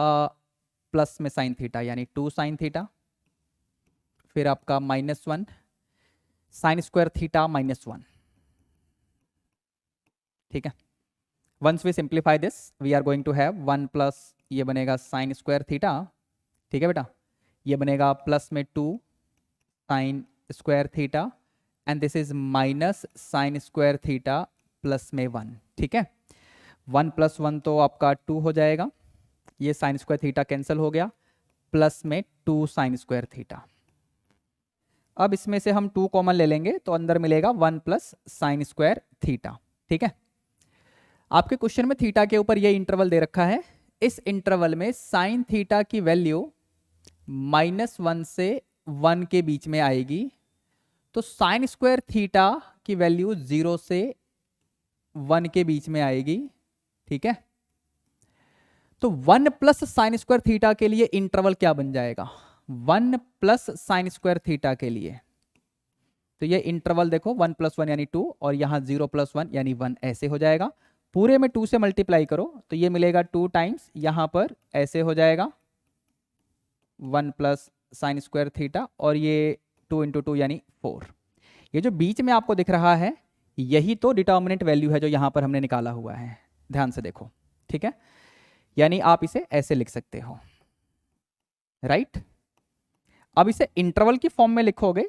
प्लस में साइन थीटा यानी 2 साइन थीटा, फिर आपका -1 साइन स्क्वायर थीटा -1। ठीक है, once we simplify this we are going to have 1 plus ये बनेगा साइन स्क्वायर थीटा। ठीक है बेटा, ये बनेगा प्लस में 2 sign square theta and this is minus sign square theta plus में 1। ठीक है, 1 प्लस 1 तो आपका 2 हो जाएगा, ये साइन स्क्वायर थीटा कैंसिल हो गया, प्लस में 2 साइन स्क्वायर थीटा। अब इसमें से हम 2 कॉमन ले लेंगे तो अंदर मिलेगा 1 प्लस साइन स्क्वायर थीटा। ठीक है, आपके क्वेश्चन में थीटा के ऊपर ये इंटरवल दे रखा है। इस इंटरवल में साइन थीटा की वैल्यू -1 से 1 के बीच में आएगी, तो साइन स्क्वायर थीटा की वैल्यू 0 से 1 के बीच में आएगी। ठीक है, तो 1 प्लस साइन स्क्वायर थीटा के लिए इंटरवल क्या बन जाएगा, 1 प्लस साइन स्क्वायर थीटा के लिए, तो ये इंटरवल देखो 1 प्लस 1 यानी 2 और यहाँ 0 प्लस 1 यानी 1 ऐसे हो जाएगा। पूरे में 2 से मल्टीप्लाई करो तो ये मिलेगा 2 टाइम्स, यहाँ पर ऐसे हो जाएगा 1 प्लस साइन स्क्वायर थीटा और ये 2 इंटू 2 यानी 4। ये जो बीच में आपको दिख रहा है यही तो डिटर्मिनेंट वैल्यू है जो यहाँ पर हमने निकाला हुआ है, ध्यान से देखो। ठीक है, यानी आप इसे ऐसे लिख सकते हो, राइट। अब इसे इंटरवल की फॉर्म में लिखोगे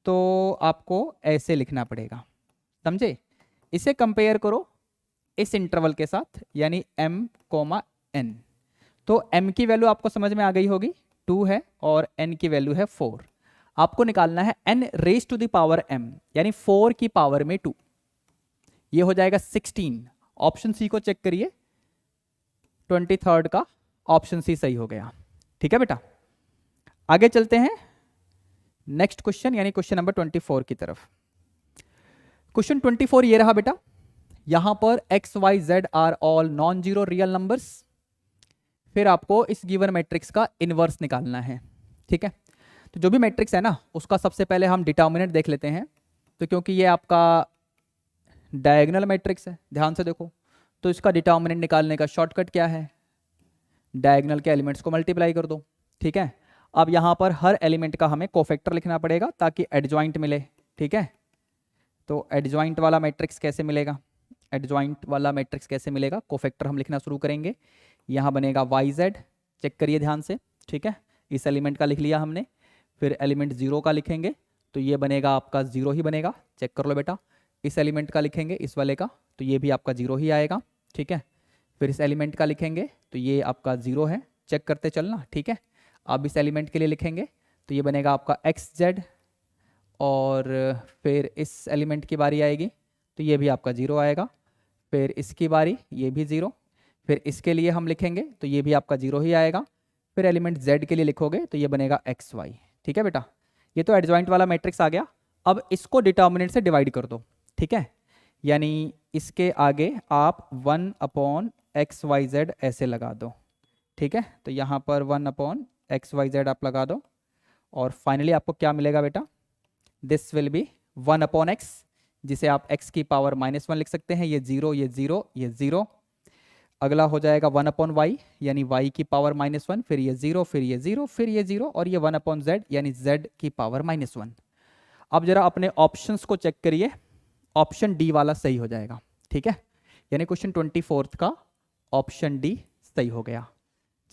तो आपको ऐसे लिखना पड़ेगा, समझे। इसे कंपेयर करो इस इंटरवल के साथ यानी m, n, तो m की वैल्यू आपको समझ में आ गई होगी 2 है और n की वैल्यू है 4। आपको निकालना है n raise to the power m यानी 4 की पावर में 2, ये हो जाएगा 16। ऑप्शन सी को चेक करिए, 23 का ऑप्शन सी सही हो गया। ठीक है बेटा, आगे चलते हैं नेक्स्ट क्वेश्चन यानी क्वेश्चन नंबर 24 की तरफ। क्वेश्चन 24 ये रहा बेटा, यहां पर x, y, z are all non zero real numbers. फिर आपको इस गिवन मैट्रिक्स का इनवर्स निकालना है। ठीक है, तो जो भी मैट्रिक्स है ना उसका सबसे पहले हम डिटर्मिनेंट देख लेते हैं। तो क्योंकि ये आपका डायगोनल मैट्रिक्स है, ध्यान से देखो, तो इसका डिटर्मिनेंट निकालने का शॉर्टकट क्या है, डायगोनल के एलिमेंट्स को मल्टीप्लाई कर दो। ठीक है, अब यहाँ पर हर एलिमेंट का हमें कोफैक्टर लिखना पड़ेगा ताकि एडजॉइंट मिले। ठीक है, तो एडजॉइंट वाला मैट्रिक्स कैसे मिलेगा, एडजॉइंट वाला मैट्रिक्स कैसे मिलेगा, कोफैक्टर हम लिखना शुरू करेंगे। यहाँ बनेगा YZ, चेक करिए ध्यान से। ठीक है, इस एलिमेंट का लिख लिया हमने, फिर एलिमेंट 0 का लिखेंगे तो ये बनेगा आपका 0 ही बनेगा, चेक कर लो बेटा। इस एलिमेंट का लिखेंगे इस वाले का तो ये भी आपका 0 ही आएगा। ठीक है, फिर इस एलिमेंट का लिखेंगे तो ये आपका 0 है, चेक करते चलना। ठीक है, अब इस एलिमेंट के लिए लिखेंगे तो ये बनेगा आपका XZ, और फिर इस एलिमेंट की बारी आएगी तो ये भी आपका 0 आएगा, फिर इसकी बारी ये भी 0, फिर इसके लिए हम लिखेंगे तो ये भी आपका 0 ही आएगा, फिर एलिमेंट Z के लिए लिखोगे तो ये बनेगा XY। ठीक है बेटा, ये तो एडजॉइंट वाला मैट्रिक्स आ गया। अब इसको डिटर्मिनेंट से डिवाइड कर दो। ठीक है, यानी इसके आगे आप 1/XYZ ऐसे लगा दो। ठीक है, तो यहाँ पर 1/XYZ आप लगा दो और फाइनली आपको क्या मिलेगा बेटा, दिस विल बी 1/x, जिसे आप x की पावर -1 लिख सकते हैं। ये 0, ये 0, ये 0। अगला हो जाएगा 1/y यानी y की पावर -1, फिर ये 0, फिर ये 0, फिर ये 0 और ये 1/z यानी z की पावर -1। अब जरा अपने ऑप्शंस को चेक करिए, ऑप्शन डी वाला सही हो जाएगा, ठीक है। यानी क्वेश्चन 24 का ऑप्शन डी सही हो गया।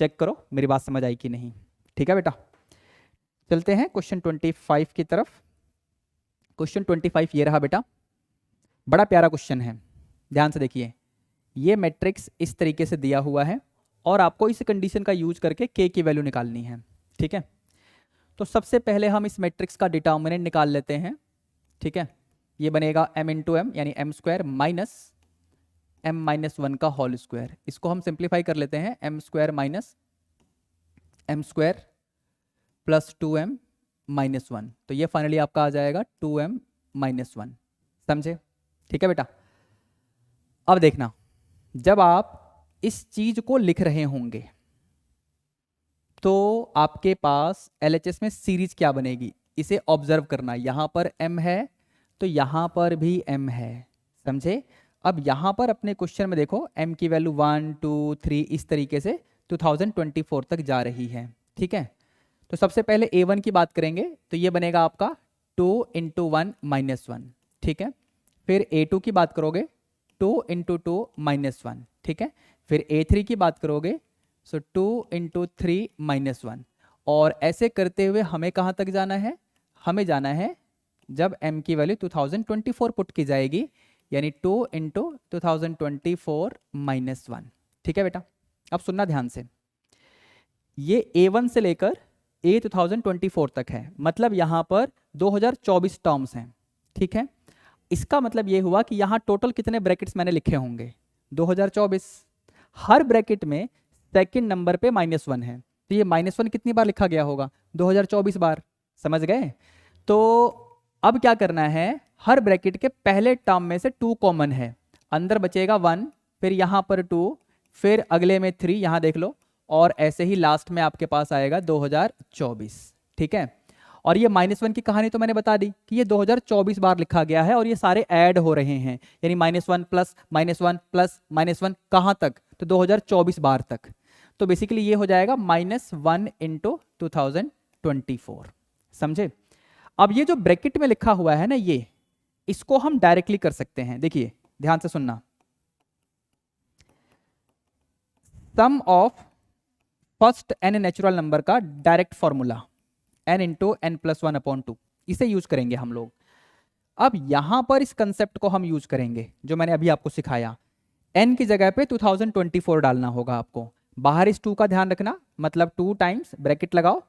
चेक करो मेरी बात समझ आई कि नहीं, ठीक है बेटा। चलते हैं क्वेश्चन 25 की तरफ। क्वेश्चन 25 ये रहा बेटा, बड़ा प्यारा क्वेश्चन है, ध्यान से देखिए। ये मैट्रिक्स इस तरीके से दिया हुआ है और आपको इस कंडीशन का यूज करके के की वैल्यू निकालनी है, ठीक है। तो सबसे पहले हम इस मैट्रिक्स का डिटर्मिनेंट निकाल लेते हैं, ठीक है। ये बनेगा m इंटू एम यानी m square minus m minus 1 का होल स्क्वायर। इसको हम सिंप्लीफाई कर लेते हैं, m square minus m square plus 2m minus 1। तो ये फाइनली आपका आ जाएगा 2m माइनस 1, समझे, ठीक है बेटा। अब देखना, जब आप इस चीज को लिख रहे होंगे तो आपके पास LHS में सीरीज क्या बनेगी, इसे ऑब्जर्व करना। यहां पर m है तो यहां पर भी m है, समझे। अब यहां पर अपने क्वेश्चन में देखो m की वैल्यू 1 2 3 इस तरीके से 2024 तक जा रही है, ठीक है। तो सबसे पहले a1 की बात करेंगे तो ये बनेगा आपका 2 इंटू 1 माइनस 1, ठीक है। फिर a2 की बात करोगे 2 इंटू 2 माइनस 1, ठीक है। फिर a3 की बात करोगे सो 2 इंटू 3 माइनस 1। और ऐसे करते हुए हमें कहाँ तक जाना है, हमें जाना है जब m की वैल्यू 2024 पुट की जाएगी, यानी 2 इंटू 2024 माइनस 1, ठीक है बेटा। अब सुनना ध्यान से, ये a1 से लेकर a 2024 तक है, मतलब यहाँ पर 2024 टर्म्स हैं, ठीक है। इसका मतलब ये हुआ कि यहाँ टोटल कितने ब्रैकेट्स मैंने लिखे होंगे, 2024। हर ब्रैकेट में सेकंड नंबर पे -1 है, तो ये -1 कितनी बार लिखा गया होगा, 2024 बार, समझ गए। तो अब क्या करना है, हर ब्रैकेट के पहले टर्म में से 2 कॉमन है, अंदर बचेगा 1, फिर यहाँ पर 2, फिर अगले में 3, यहाँ देख लो, और ऐसे ही लास्ट में आपके पास आएगा 2024, ठीक है। और ये -1 की कहानी तो मैंने बता दी कि ये 2024 बार लिखा गया है और ये सारे ऐड हो रहे हैं, यानी -1 प्लस -1 प्लस -1 कहाँ तक, तो 2024 बार तक। तो बेसिकली ये हो जाएगा -1 इंटू 2024, समझे। अब ये जो ब्रैकेट में लिखा हुआ है ना, ये इसको हम डायरेक्टली कर सकते हैं। देखिए ध्यान से सुनना, sum of first n natural number का direct formula n into n plus 1 upon 2, इसे यूज करेंगे हम लोग। अब यहां पर इस कंसेप्ट को हम यूज करेंगे जो मैंने अभी आपको सिखाया। n की जगह पे 2024 डालना होगा आपको, बाहर इस 2 का ध्यान रखना, मतलब 2 टाइम्स ब्रैकेट लगाओ,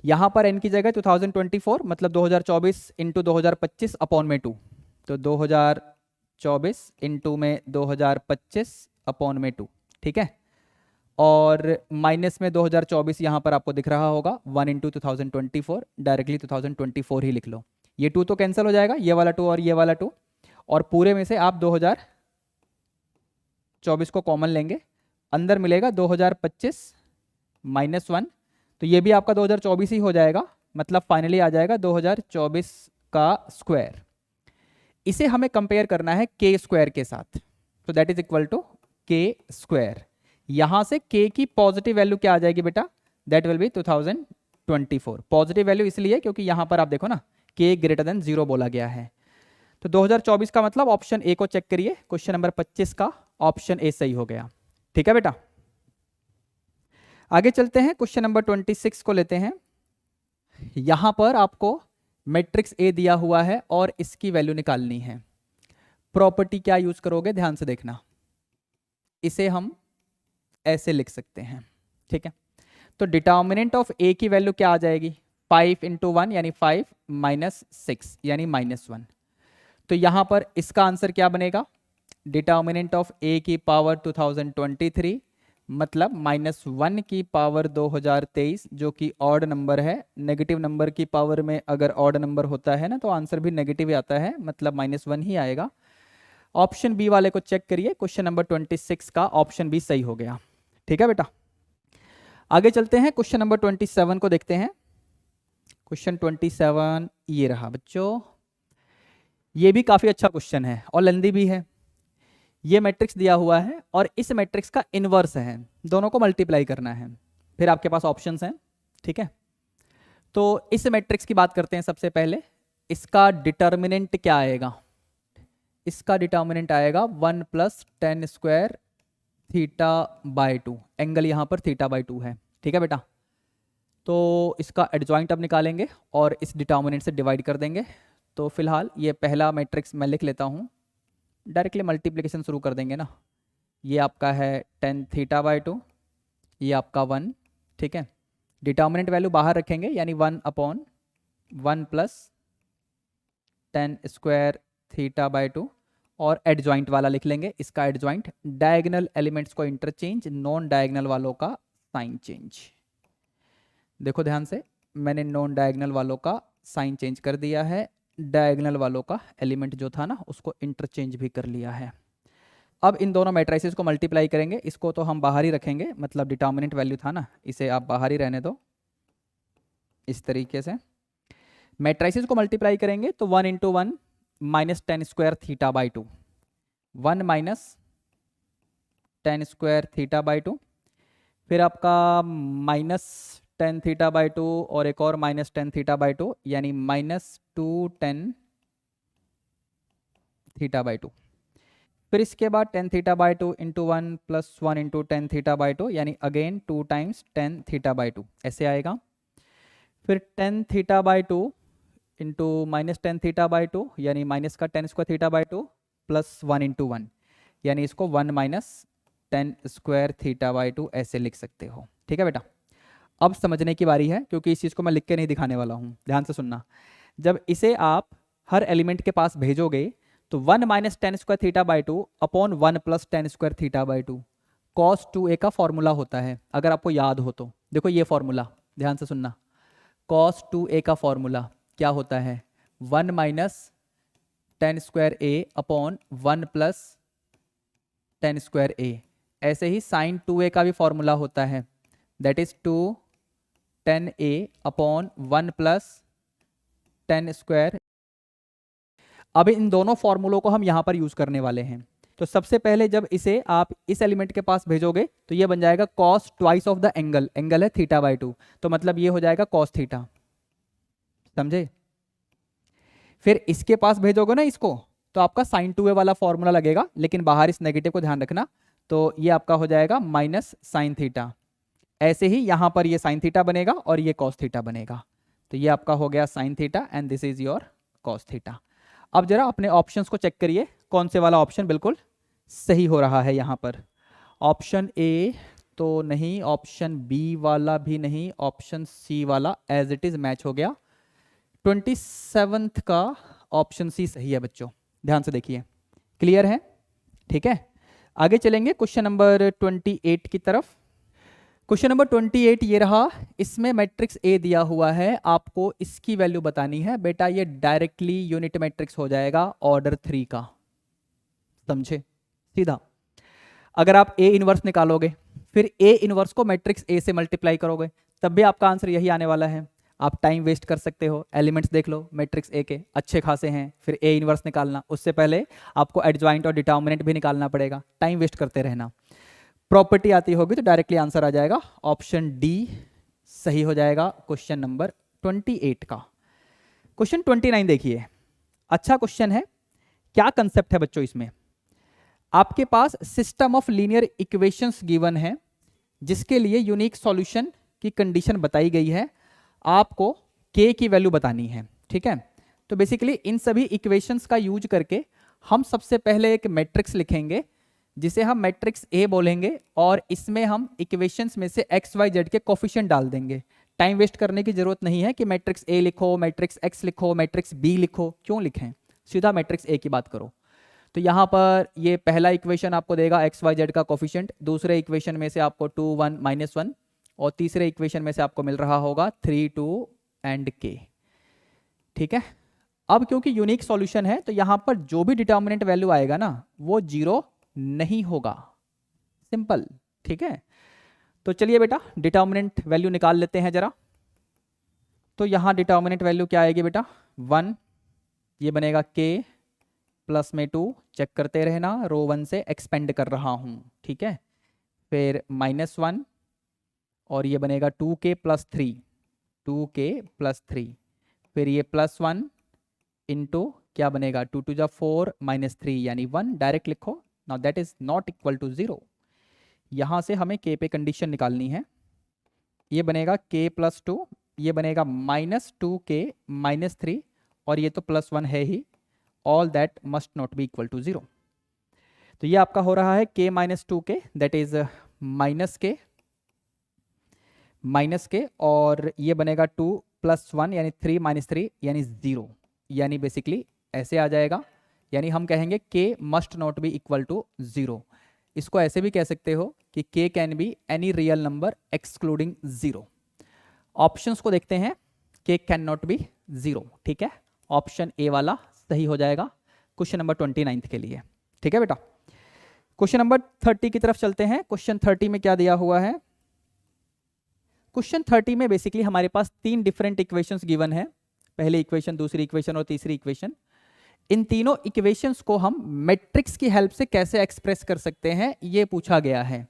यहां पर n की जगह 2024 मतलब 2024 इंटू 2025 अपॉन में 2, तो 2024 इंटू में 2025 अपॉन में 2, ठीक है। और माइनस में 2024 यहाँ पर आपको दिख रहा होगा 1 इंटू 2024, डायरेक्टली 2024 ही लिख लो। ये 2 तो कैंसिल हो जाएगा, ये वाला 2 और ये वाला 2, और पूरे में से आप 2024 को कॉमन लेंगे, अंदर मिलेगा 2025 -1, तो ये भी आपका 2024 ही हो जाएगा, मतलब फाइनली आ जाएगा 2024 का स्क्वायर। इसे हमें कंपेयर करना है के स्क्वायर के साथ, तो दैट इज इक्वल टू के स्क्वायर। यहां से k की पॉजिटिव वैल्यू क्या आ जाएगी बेटा, that will B 2024। Positive value इसलिए क्योंकि यहां पर आप देखो ना k ग्रेटर देन 0 बोला गया है। तो 2024 का मतलब ऑप्शन ए को चेक करिए, क्वेश्चन नंबर 25 का ऑप्शन ए सही हो गया, ठीक है बेटा। आगे चलते हैं, क्वेश्चन नंबर 26 को लेते हैं। यहां पर आपको मैट्रिक्स ए दिया हुआ है और इसकी वैल्यू निकालनी है। प्रॉपर्टी क्या यूज करोगे, ध्यान से देखना, इसे हम ऐसे लिख सकते हैं, ठीक है। तो डिटर्मिनेंट ऑफ ए की वैल्यू क्या आ जाएगी, 5 इंटू 1 यानी 5 माइनस 6 यानी -1। तो यहां पर इसका आंसर क्या बनेगा, डिटर्मिनेंट ऑफ ए की पावर 2023 मतलब -1 की पावर 2023, जो कि ऑड नंबर है। नेगेटिव नंबर की पावर में अगर ऑड नंबर होता है ना तो आंसर भी नेगेटिव आता है, मतलब -1 ही आएगा। ऑप्शन बी वाले को चेक करिए, क्वेश्चन नंबर 26 का ऑप्शन बी सही हो गया, ठीक है बेटा। आगे चलते हैं, क्वेश्चन नंबर 27 को देखते हैं। क्वेश्चन 27 ये रहा बच्चों, ये भी काफी अच्छा क्वेश्चन है और लेंदी भी है। ये मैट्रिक्स दिया हुआ है और इस मैट्रिक्स का इनवर्स है, दोनों को मल्टीप्लाई करना है, फिर आपके पास ऑप्शंस हैं, ठीक है। तो इस मैट्रिक्स की बात करते हैं सबसे पहले। इसका डिटर्मिनेंट क्या आएगा? इसका डिटर्मिनेंट आएगा 1 plus ten square theta by to. Angle यहाँ पर थीटा बाई टू है, ठीक है बेटा। तो इसका एडजॉइंट अब निकालेंगे और इस डिटर्मिनेंट से डिवाइड कर देंगे। तो फिलहाल ये पहला मैट्रिक्स मैं लिख लेता हूँ, डायरेक्टली मल्टीप्लिकेशन शुरू कर देंगे ना। ये आपका है टेन थीटा बाई टू, ये आपका 1, ठीक है। डिटर्मिनेंट वैल्यू बाहर रखेंगे, यानी 1 upon 1 plus ten square theta by two, और एडजॉइंट वाला लिख लेंगे। इसका एडजॉइंट डायगोनल एलिमेंट्स को इंटरचेंज, नॉन डायगोनल वालों का साइन चेंज। देखो ध्यान से, मैंने नॉन डायगोनल वालों का साइन चेंज कर दिया है, डायगोनल वालों का एलिमेंट जो था ना उसको इंटरचेंज भी कर लिया है। अब इन दोनों मैट्रिसेस को मल्टीप्लाई करेंगे। इसको तो हम बाहर ही रखेंगे, मतलब डिटर्मिनेंट वैल्यू था ना, इसे आप बाहर ही रहने दो। इस तरीके से मैट्रिसेस को मल्टीप्लाई करेंगे तो 1 into 1 minus tan square theta by two, 1 minus tan square theta by two, फिर आपका minus tan theta by two और एक और minus tan theta by two, यानी minus two tan theta by two. फिर इसके बाद tan theta by two into 1 plus 1 into tan theta by two, यानी again 2 times tan theta by two, ऐसे आएगा। फिर tan theta by two into minus tan theta by two, यानी minus का ten square theta by two plus 1 into 1, यानी इसको 1 minus tan square theta by two ऐसे लिख सकते हो, ठीक है बेटा। अब समझने की बारी है, क्योंकि इस चीज़ को मैं लिख के नहीं दिखाने वाला हूँ, ध्यान से सुनना। जब इसे आप हर एलिमेंट के पास भेजोगे तो 1 minus tan square theta by two upon 1 plus ten square theta by to cos 2a का फॉर्मूला होता है, अगर आपको याद हो तो। देखो ये फॉर्मूला ध्यान से सुनना, कॉस 2a का फॉर्मूला क्या होता है? 1 minus tan square a upon 1 plus ten square a। ऐसे ही साइन 2a का भी फॉर्मूला होता है, that is 2 ten a upon 1 plus ten square. अब इन दोनों फॉर्मूलों को हम यहाँ पर यूज करने वाले हैं। तो सबसे पहले जब इसे आप इस एलिमेंट के पास भेजोगे तो ये बन जाएगा cos twice of the angle, angle है थीटा बाई टू, तो मतलब ये हो जाएगा कॉस थीटा, समझे। फिर इसके पास भेजोगे ना इसको, तो आपका साइन 2a वाला फॉर्मूला लगेगा, लेकिन बाहर इस नेगेटिव को ध्यान रखना। तो ये आपका हो जाएगा माइनस साइन थीटा। ऐसे ही यहाँ पर ये साइन थीटा बनेगा और ये कॉस थीटा बनेगा। तो ये आपका हो गया sine theta and this is your cos theta. अब जरा अपने ऑप्शंस को चेक करिए, कौन से वाला ऑप्शन बिल्कुल सही हो रहा है यहाँ पर। ऑप्शन ए तो नहीं, ऑप्शन बी वाला भी नहीं, ऑप्शन सी वाला एज इट इज मैच हो गया। 27th का ऑप्शन सी सही है बच्चों, ध्यान से देखिए, क्लियर है, ठीक है। आगे चलेंगे क्वेश्चन नंबर 28 की तरफ। क्वेश्चन नंबर 28 ये रहा, इसमें मैट्रिक्स ए दिया हुआ है, आपको इसकी वैल्यू बतानी है। बेटा ये डायरेक्टली यूनिट मैट्रिक्स हो जाएगा ऑर्डर 3 का, समझे सीधा। अगर आप ए इनवर्स निकालोगे, फिर ए इनवर्स को मैट्रिक्स ए से मल्टीप्लाई करोगे, तब भी आपका आंसर यही आने वाला है। आप टाइम वेस्ट कर सकते हो, एलिमेंट्स देख लो मैट्रिक्स ए के अच्छे खासे हैं, फिर ए इनवर्स निकालना, उससे पहले आपको एडजॉइंट और डिटर्मिनेंट भी निकालना पड़ेगा, टाइम वेस्ट करते रहना। प्रॉपर्टी आती होगी तो डायरेक्टली आंसर आ जाएगा, ऑप्शन डी सही हो जाएगा क्वेश्चन नंबर 28 का। क्वेश्चन 29 देखिए, अच्छा क्वेश्चन है। क्या कंसेप्ट है बच्चों इसमें? आपके पास system of linear equations given है, जिसके लिए यूनिक सॉल्यूशन की कंडीशन बताई गई है, आपको k की वैल्यू बतानी है, ठीक है। तो बेसिकली इन सभी इक्वेशंस का यूज करके हम सबसे पहले एक मैट्रिक्स लिखेंगे, जिसे हम मैट्रिक्स ए बोलेंगे, और इसमें हम इक्वेशंस में से एक्स वाई जेड के कोफिशिएंट डाल देंगे। टाइम वेस्ट करने की जरूरत नहीं है कि मैट्रिक्स ए लिखो, मैट्रिक्स एक्स लिखो, मैट्रिक्स बी लिखो, क्यों लिखें, सीधा मैट्रिक्स ए की बात करो। तो यहाँ पर ये पहला इक्वेशन आपको देगा एक्स वाई जेड का कोफिशिएंट, दूसरे इक्वेशन में से आपको 2 1 -1, और तीसरे इक्वेशन में से आपको मिल रहा होगा 3 2 एंड k, ठीक है। अब क्योंकि यूनिक सॉल्यूशन है तो यहाँ पर जो भी डिटर्मिनेंट वैल्यू आएगा ना वो 0 नहीं होगा, सिंपल, ठीक है। तो चलिए बेटा डिटर्मिनेंट वैल्यू निकाल लेते हैं जरा। तो यहाँ डिटर्मिनेंट वैल्यू क्या आएगी बेटा? 1, ये बनेगा k प्लस में 2, चेक करते रहना, रो 1 से एक्सपेंड कर रहा हूँ, ठीक है। फिर -1 और ये बनेगा 2k प्लस 3, 2k प्लस 3, फिर ये +1 इंटू क्या बनेगा 2 टू जा 4 माइनस 3 यानी 1, डायरेक्ट लिखो। Now that is not equal to 0। यहाँ से हमें k पे कंडीशन निकालनी है। ये बनेगा k प्लस 2, ये बनेगा माइनस 2k माइनस 3 और ये तो प्लस 1 है ही। All that must not be equal to 0। तो ये आपका हो रहा है k minus 2k that is minus k और ये बनेगा 2 प्लस 1 यानी 3 माइनस 3 यानी 0, यानी बेसिकली ऐसे आ जाएगा। यानी हम कहेंगे k must not be equal to 0। इसको ऐसे भी कह सकते हो कि k can be any real number excluding 0। Options को देखते हैं, k कैन नॉट बी 0, ठीक है। ऑप्शन ए वाला सही हो जाएगा क्वेश्चन नंबर 29 के लिए, ठीक है बेटा। क्वेश्चन नंबर 30 की तरफ चलते हैं। क्वेश्चन 30 में क्या दिया हुआ है? क्वेश्चन 30 में बेसिकली हमारे पास 3 डिफरेंट इक्वेशंस गिवन है। पहली इक्वेशन, दूसरी इक्वेशन और तीसरी इक्वेशन। इन तीनों इक्वेशंस को हम मैट्रिक्स की हेल्प से कैसे एक्सप्रेस कर सकते हैं, ये पूछा गया है।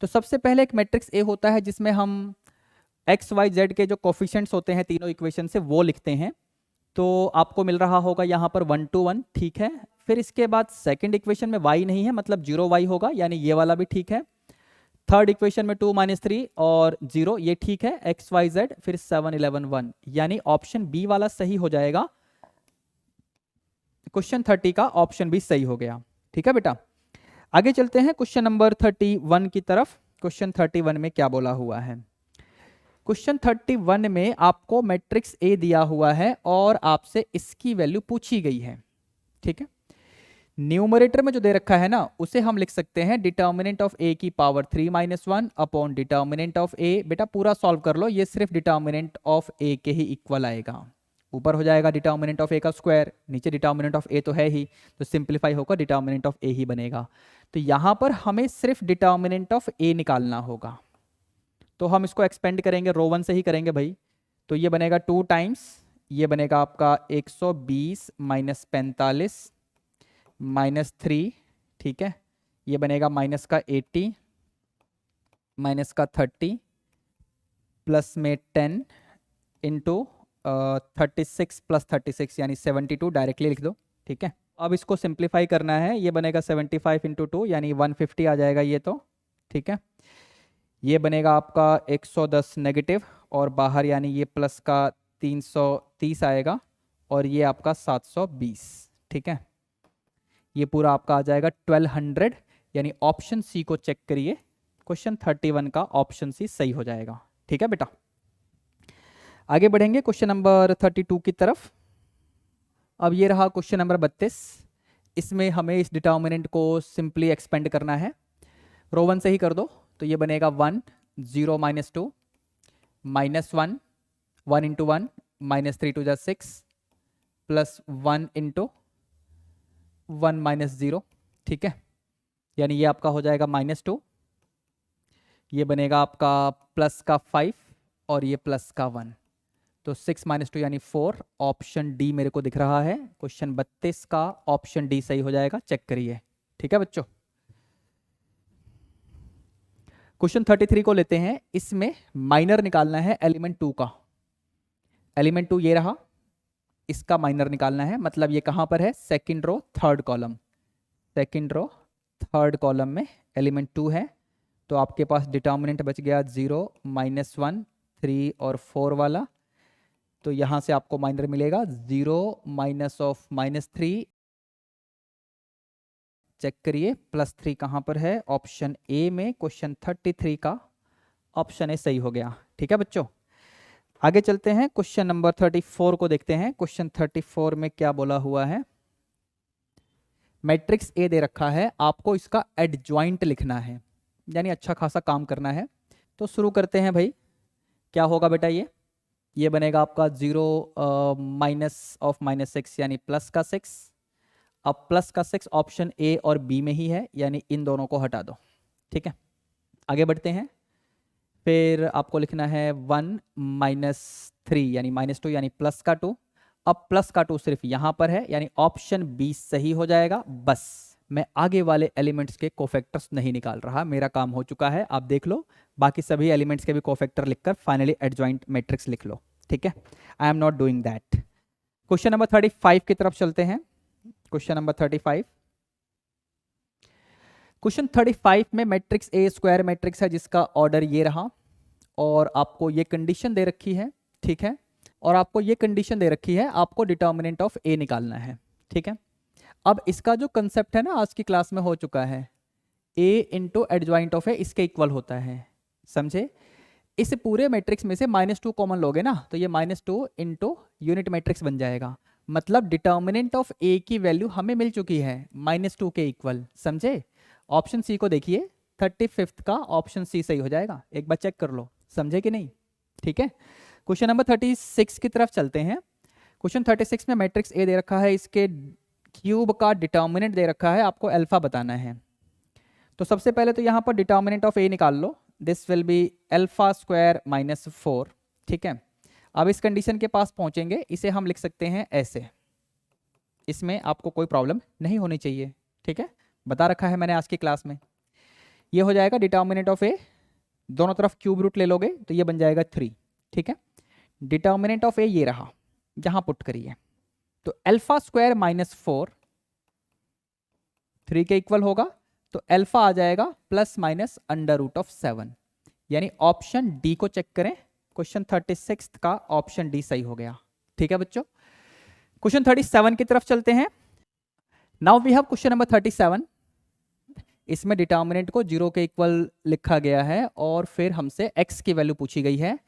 तो सबसे पहले एक मैट्रिक्स ए होता है जिसमें हम एक्स वाई जेड के जो कोफिशिएंट्स होते हैं तीनों इक्वेशन से वो लिखते हैं। तो आपको मिल रहा होगा यहाँ पर 1 to 1, ठीक है। फिर इसके बाद सेकंड इक्वेशन में y नहीं है, मतलब 0y होगा, यानी ये वाला भी ठीक है। थर्ड इक्वेशन में 2 माइनस 3 और 0, ये ठीक है। एक्स वाई जेड, फिर 7 11 1, यानी ऑप्शन बी वाला सही हो जाएगा। क्वेश्चन 30 का ऑप्शन बी सही हो गया, ठीक है बेटा। आगे चलते हैं क्वेश्चन नंबर 31 की तरफ। क्वेश्चन 31 में क्या बोला हुआ है? क्वेश्चन 31 में आपको मैट्रिक्स ए दिया हुआ है और आपसे इसकी वैल्यू पूछी गई है, ठीक है। न्यूमरेटर में जो दे रखा है ना, उसे हम लिख सकते हैं डिटर्मिनेंट ऑफ ए की power 3 minus 1 upon determinant of A. बेटा पूरा सॉल्व कर लो, ये सिर्फ डिटर्मिनेंट ऑफ ए के ही इक्वल आएगा। ऊपर हो जाएगा डिटर्मिनेंट ऑफ ए का स्क्वायर, नीचे डिटर्मिनेंट ऑफ ए तो है ही, तो सिंप्लीफाई होकर डिटर्मिनेंट ऑफ ए ही बनेगा। तो यहां पर हमें सिर्फ डिटर्मिनेंट ऑफ ए निकालना होगा। तो हम इसको एक्सपेंड करेंगे, रो 1 से ही करेंगे भाई। तो ये बनेगा 2 टाइम्स, ये बनेगा आपका 120 माइनस 45 माइनस 3, ठीक है। ये बनेगा माइनस का 80 माइनस का 30 प्लस में 10 इंटू 36 प्लस 36 यानी 72, डायरेक्टली लिख दो, ठीक है। अब इसको सिंप्लीफाई करना है, ये बनेगा 75 इंटू 2 यानी 150 आ जाएगा ये तो, ठीक है। ये बनेगा आपका 110 नेगेटिव और बाहर यानी ये प्लस का 330 आएगा और ये आपका 720, ठीक है। ये पूरा आपका आ जाएगा 1200, यानी ऑप्शन सी को चेक करिए। क्वेश्चन 31 का ऑप्शन सी सही हो जाएगा, ठीक है बेटा। आगे बढ़ेंगे क्वेश्चन नंबर 32 की तरफ। अब ये रहा क्वेश्चन नंबर 32। इसमें हमें इस डिटर्मिनेंट को सिंपली एक्सपेंड करना है। रो 1 से ही कर दो, तो ये बनेगा 1 0 minus 2 minus 1 1 into 1 minus 3 two जा 6 प्लस 1 इंटू 1 माइनस 0, ठीक है। यानी ये आपका हो जाएगा -2, ये बनेगा आपका प्लस का 5 और ये प्लस का 1, तो 6 माइनस 2 यानी 4। ऑप्शन डी मेरे को दिख रहा है। क्वेश्चन 32 का ऑप्शन डी सही हो जाएगा, चेक करिए, ठीक है बच्चों। क्वेश्चन 33 को लेते हैं। इसमें माइनर निकालना है एलिमेंट 2 का। एलिमेंट 2 ये रहा, इसका माइनर निकालना है, मतलब ये कहां पर है? Second row third column. Second row third column में एलिमेंट 2 है। तो आपके पास डिटर्मिनेंट बच गया 0 -1 3 और 4 वाला। तो यहां से आपको माइनर मिलेगा 0 माइनस ऑफ -3, चेक करिए +3 कहां पर है? ऑप्शन ए में। क्वेश्चन 33 का ऑप्शन ए सही हो गया, ठीक है बच्चों। आगे चलते हैं, क्वेश्चन नंबर 34 को देखते हैं। क्वेश्चन 34 में क्या बोला हुआ है? मैट्रिक्स ए दे रखा है, आपको इसका एडजॉइंट लिखना है, यानी अच्छा खासा काम करना है। तो शुरू करते हैं भाई। क्या होगा बेटा? ये बनेगा आपका 0 माइनस ऑफ -6 यानी प्लस का 6। अब प्लस का 6 ऑप्शन ए और बी में ही है, यानी इन दोनों को हटा दो, ठीक है। आगे बढ़ते हैं। फिर आपको लिखना है 1 -3 यानी -2 यानी प्लस का 2। अब प्लस का 2 सिर्फ यहाँ पर है, यानी ऑप्शन बी सही हो जाएगा। बस मैं आगे वाले एलिमेंट्स के कोफैक्टर्स नहीं निकाल रहा, मेरा काम हो चुका है, आप देख लो। बाकी सभी एलिमेंट्स के भी कोफैक्टर लिखकर फाइनली एडजॉइंट मैट्रिक्स लिख लो, ठीक है। I am not doing that. Question number 35 की तरफ चलते हैं। Question number 35। क्वेश्चन 35 में मैट्रिक्स ए स्क्वायर मैट्रिक्स है जिसका ऑर्डर ये रहा, और आपको ये कंडीशन दे रखी है, ठीक है, और आपको ये कंडीशन दे रखी है, आपको डिटर्मिनेंट ऑफ ए निकालना है, ठीक है। अब इसका जो कंसेप्ट है ना, आज की क्लास में हो चुका है, ए इंटू एडजॉइंट ऑफ ए इसके इक्वल होता है, समझे। इस पूरे मैट्रिक्स में से -2 कॉमन लोगे ना, तो ये -2 इंटू यूनिट मैट्रिक्स बन जाएगा। मतलब डिटर्मिनेंट ऑफ ए की वैल्यू हमें मिल चुकी है -2 के इक्वल, समझे। ऑप्शन सी को देखिए, 35 का ऑप्शन सी सही हो जाएगा, एक बार चेक कर लो, समझे कि नहीं, ठीक है। क्वेश्चन नंबर 36 की तरफ चलते हैं। क्वेश्चन 36 में मैट्रिक्स ए दे रखा है, इसके क्यूब का डिटर्मिनेंट दे रखा है, आपको अल्फा बताना है। तो सबसे पहले तो यहाँ पर डिटर्मिनेंट ऑफ ए निकाल लो, this will be alpha square -4, ठीक है। अब इस कंडीशन के पास पहुंचेंगे, इसे हम लिख सकते हैं ऐसे, इसमें आपको कोई प्रॉब्लम नहीं होनी चाहिए, ठीक है, बता रखा है मैंने आज की क्लास में। ये हो जाएगा डिटर्मिनेंट ऑफ ए, दोनों तरफ क्यूब रूट ले लोगे तो ये बन जाएगा 3, ठीक है। डिटर्मिनेंट ऑफ ए ये रहा, जहां पुट करिए, तो अल्फा स्क्वायर -4 3 के इक्वल होगा, तो अल्फा आ जाएगा ±√7, यानी ऑप्शन डी को चेक करें। क्वेश्चन 36 का ऑप्शन डी सही हो गया, ठीक है बच्चों। क्वेश्चन 37 की तरफ चलते हैं। Now we have question number 37। इसमें डिटर्मिनेंट को 0 के इक्वल लिखा गया है, और फिर हमसे x की वैल्यू पूछी गई है।